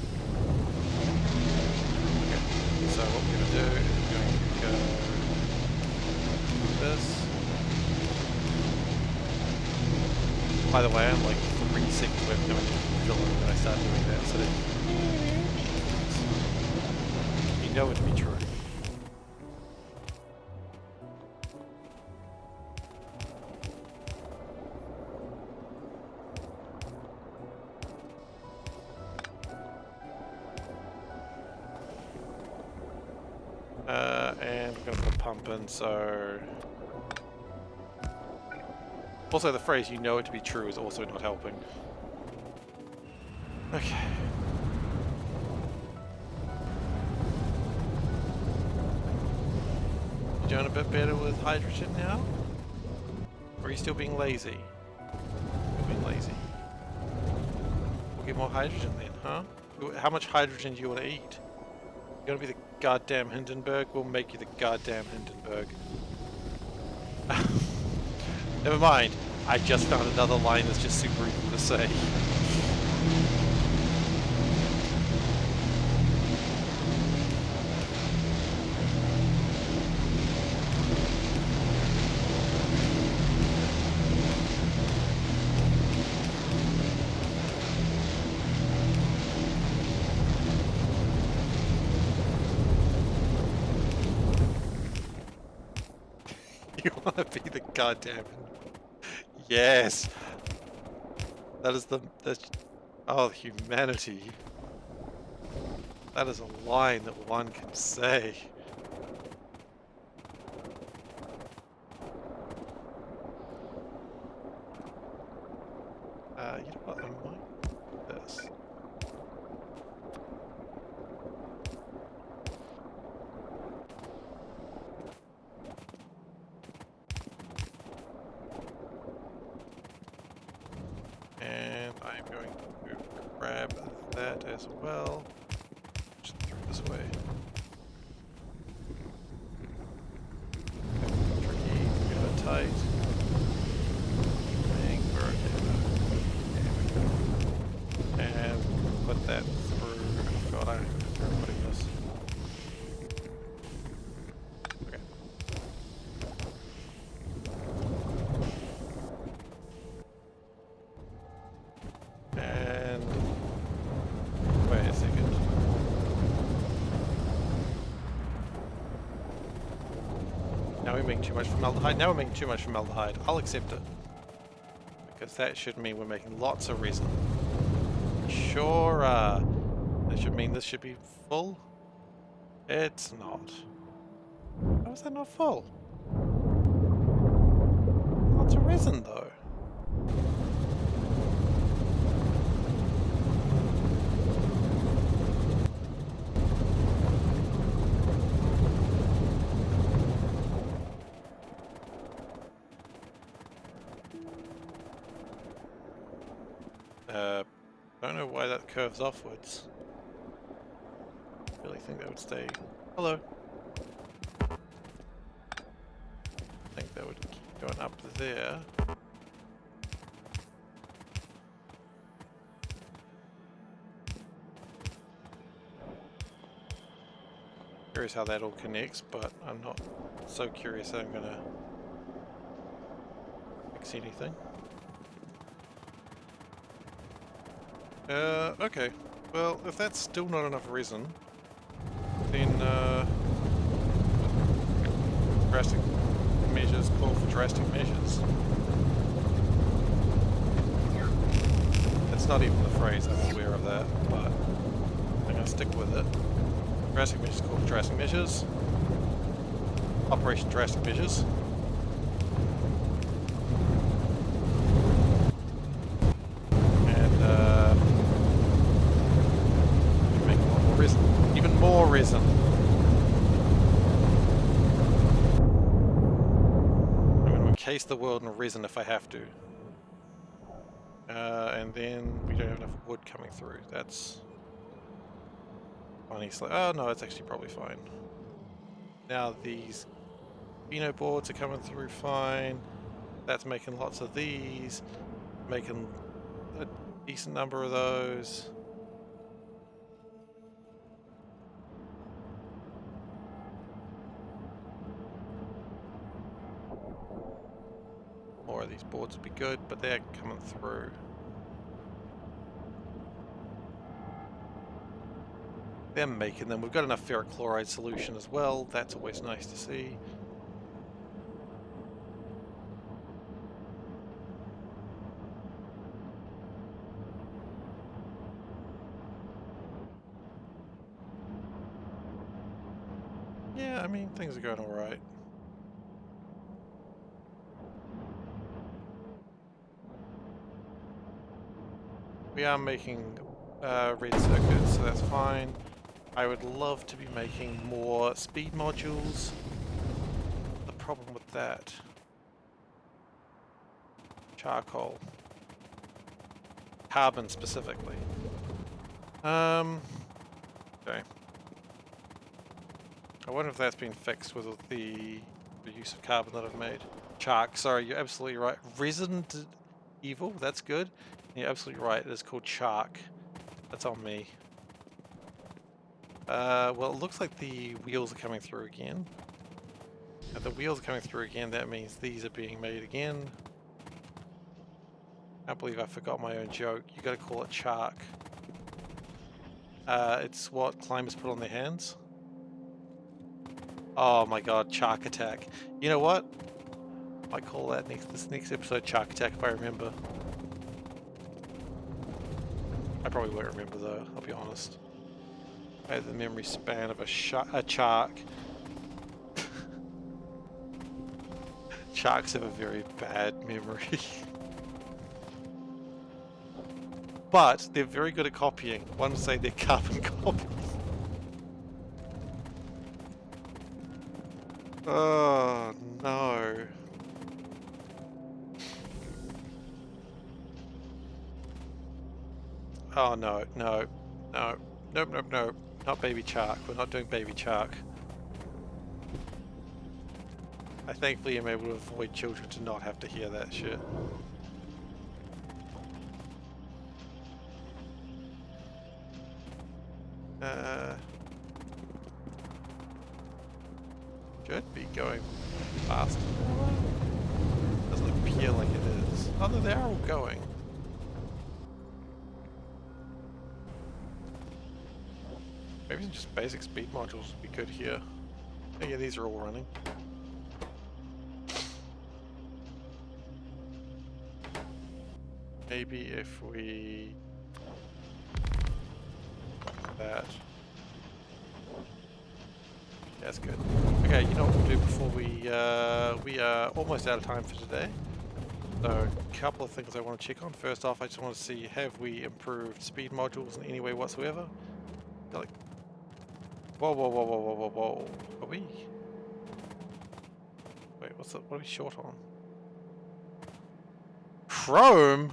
Okay, so what we're going to do is we're going to go this. By the way, I'm like 3 seconds away from coming to film when I start doing that, so that you know it to be true. And we're going to put a pump in, so... Also, the phrase, you know it to be true, is also not helping. Okay. You doing a bit better with hydrogen now? Or are you still being lazy? Still being lazy. We'll get more hydrogen then, huh? How much hydrogen do you want to eat? You gonna be the goddamn Hindenburg? We'll make you the goddamn Hindenburg. Never mind. I just found another line that's just super easy to say. You want to be the goddamn... Yes! That is that's... Oh, humanity. That is a line that one can say. You know what, I might do this. And I'm going to grab that as well. Just through this way. Tricky, get it tight. Think we're okay though. There we go. And put that through. Oh god, I have to putting this. Okay. And wait a second. Now we're making too much formaldehyde. Now we're making too much formaldehyde. I'll accept it. Because that should mean we're making lots of resin. Sure, that should mean this should be full. It's not. How is that not full? Lots of resin though. Don't know why that curves offwards. Really think that would stay. Hello. I think that would keep going up there. Curious how that all connects, but I'm not so curious that I'm gonna fix anything. Okay. Well, if that's still not enough resin, then, drastic measures call for drastic measures. That's not even the phrase, I'm aware of that, but I'm gonna stick with it. Drastic measures call for drastic measures. Operation drastic measures. More resin. I'm going to encase the world in resin if I have to. And then we don't have enough wood coming through. That's funny. Oh no, it's actually probably fine. Now these Pino boards are coming through fine. That's making lots of these. Making a decent number of those. More of these boards would be good, but they're coming through. They're making them. We've got enough ferric chloride solution as well. That's always nice to see. Yeah, I mean, things are going alright. We are making red circuits, so that's fine. I would love to be making more speed modules. The problem with that... charcoal. Carbon specifically. Okay. I wonder if that's been fixed with the use of carbon that I've made. Charc, sorry, you're absolutely right. Resident Evil, that's good. You're absolutely right, it is called charc. That's on me. Well, it looks like the wheels are coming through again. If the wheels are coming through again, that means these are being made again. I can't believe I forgot my own joke. You gotta call it charc. It's what climbers put on their hands. Oh my god, charc attack. You know what? I might call that this next episode charc attack if I remember. I probably won't remember though, I'll be honest. I have the memory span of a charc. Sharks have a very bad memory. But they're very good at copying. One would say they're carbon copies. Oh no. Oh no, no, no, nope, nope, nope. Not baby charc. We're not doing baby charc. I thankfully am able to avoid children to not have to hear that shit. Should be going fast. Doesn't appear like it is. Although they are all going. Maybe just basic speed modules would be good here. Oh, yeah, these are all running. Maybe if we... that. That's good. Okay, you know what we'll do before we are almost out of time for today. So, a couple of things I want to check on. First off, I just want to see, have we improved speed modules in any way whatsoever? Like, whoa, whoa, whoa, whoa, whoa, whoa, whoa. Are we? Wait, what are we short on? Chrome?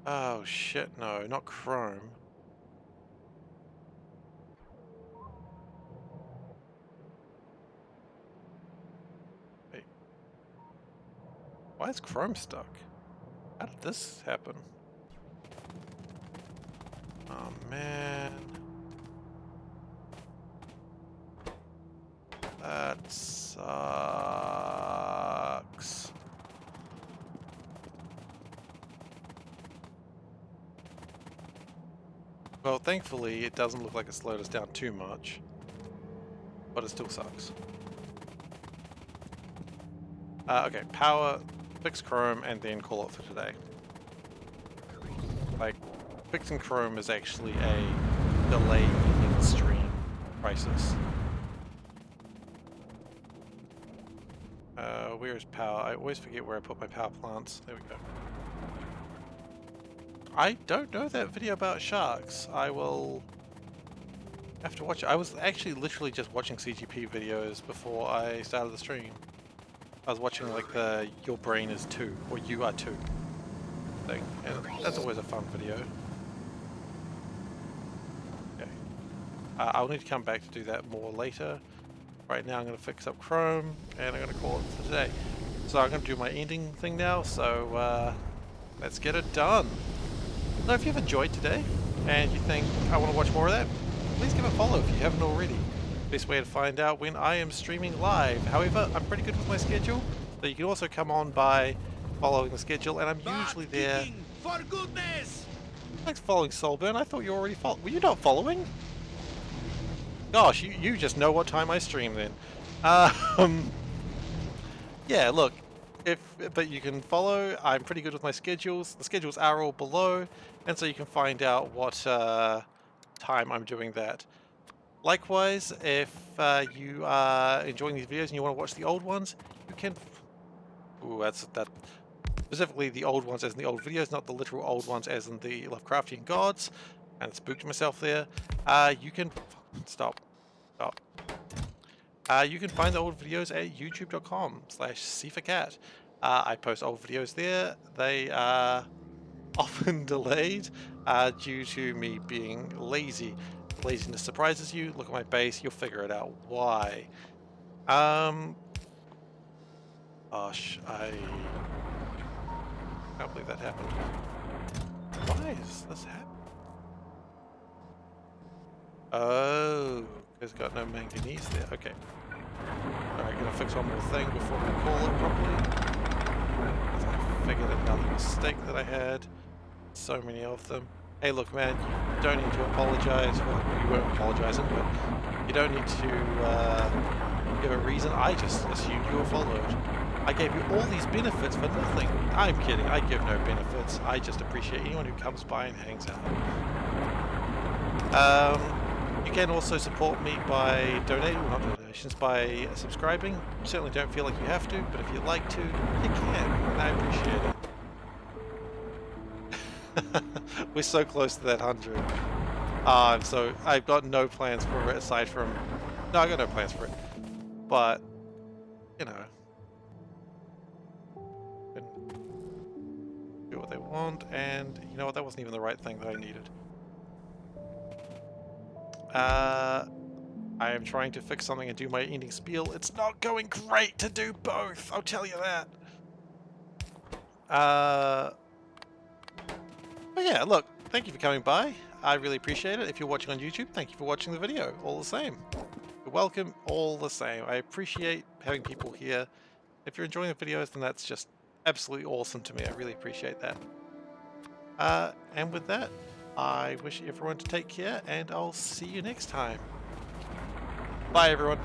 Oh shit, no, not chrome. Wait. Why is chrome stuck? How did this happen? Oh man. That sucks. Well, thankfully, it doesn't look like it slowed us down too much, but it still sucks. Okay, power, fix chrome, and then call it for today. Like, fixing chrome is actually a delay in stream crisis. Where is power? I always forget where I put my power plants. There we go. I don't know that video about sharks. I will have to watch it. I was actually literally just watching CGP videos before I started the stream. I was watching like the "Your brain is 2" or "You are 2" thing, and that's always a fun video. Okay. I'll need to come back to do that more later. Right now I'm going to fix up Chrome and I'm going to call it for today. So I'm going to do my ending thing now, so let's get it done. Now if you've enjoyed today and you think I want to watch more of that, please give it a follow if you haven't already. Best way to find out when I am streaming live. However, I'm pretty good with my schedule, so you can also come on by following the schedule, and I'm usually there. For goodness! Thanks for following, Soulburn. I thought you already followed. Were you not following? Gosh, you just know what time I stream then. Yeah, look, but you can follow. I'm pretty good with my schedules. The schedules are all below, and so you can find out what time I'm doing that. Likewise, if you are enjoying these videos and you want to watch the old ones, you can. Ooh, that. Specifically, the old ones as in the old videos, not the literal old ones as in the Lovecraftian gods. And spooked myself there. You can stop. You can find the old videos at youtube.com/SeiferKatt. I post old videos there. They are often delayed due to me being lazy. laziness surprises you, look at my base, you'll figure it out why. Gosh, I can't believe that happened. Why is this happening? Oh, it's got no manganese there. Okay. Alright, gonna fix one more thing before we call it properly. I figured another mistake that I had. So many of them. Hey, look, man, you don't need to apologize. Well, you weren't apologizing, but you don't need to give a reason. I just assumed you were followed. I gave you all these benefits for nothing. I'm kidding. I give no benefits. I just appreciate anyone who comes by and hangs out. You can also support me by donating, well, not donations, by subscribing. You certainly don't feel like you have to, but if you'd like to, you can, and I appreciate it. We're so close to that 100. So I've got no plans for it aside from... No, I got no plans for it. But, you know... do what they want, and you know what, that wasn't even the right thing that I needed. I am trying to fix something and do my ending spiel. It's not going great to do both, I'll tell you that. But yeah, look, thank you for coming by. I really appreciate it. If you're watching on YouTube, thank you for watching the video, all the same. You're welcome, all the same. I appreciate having people here. If you're enjoying the videos, then that's just absolutely awesome to me. I really appreciate that. And with that, I wish everyone to take care, and I'll see you next time. Bye, everyone.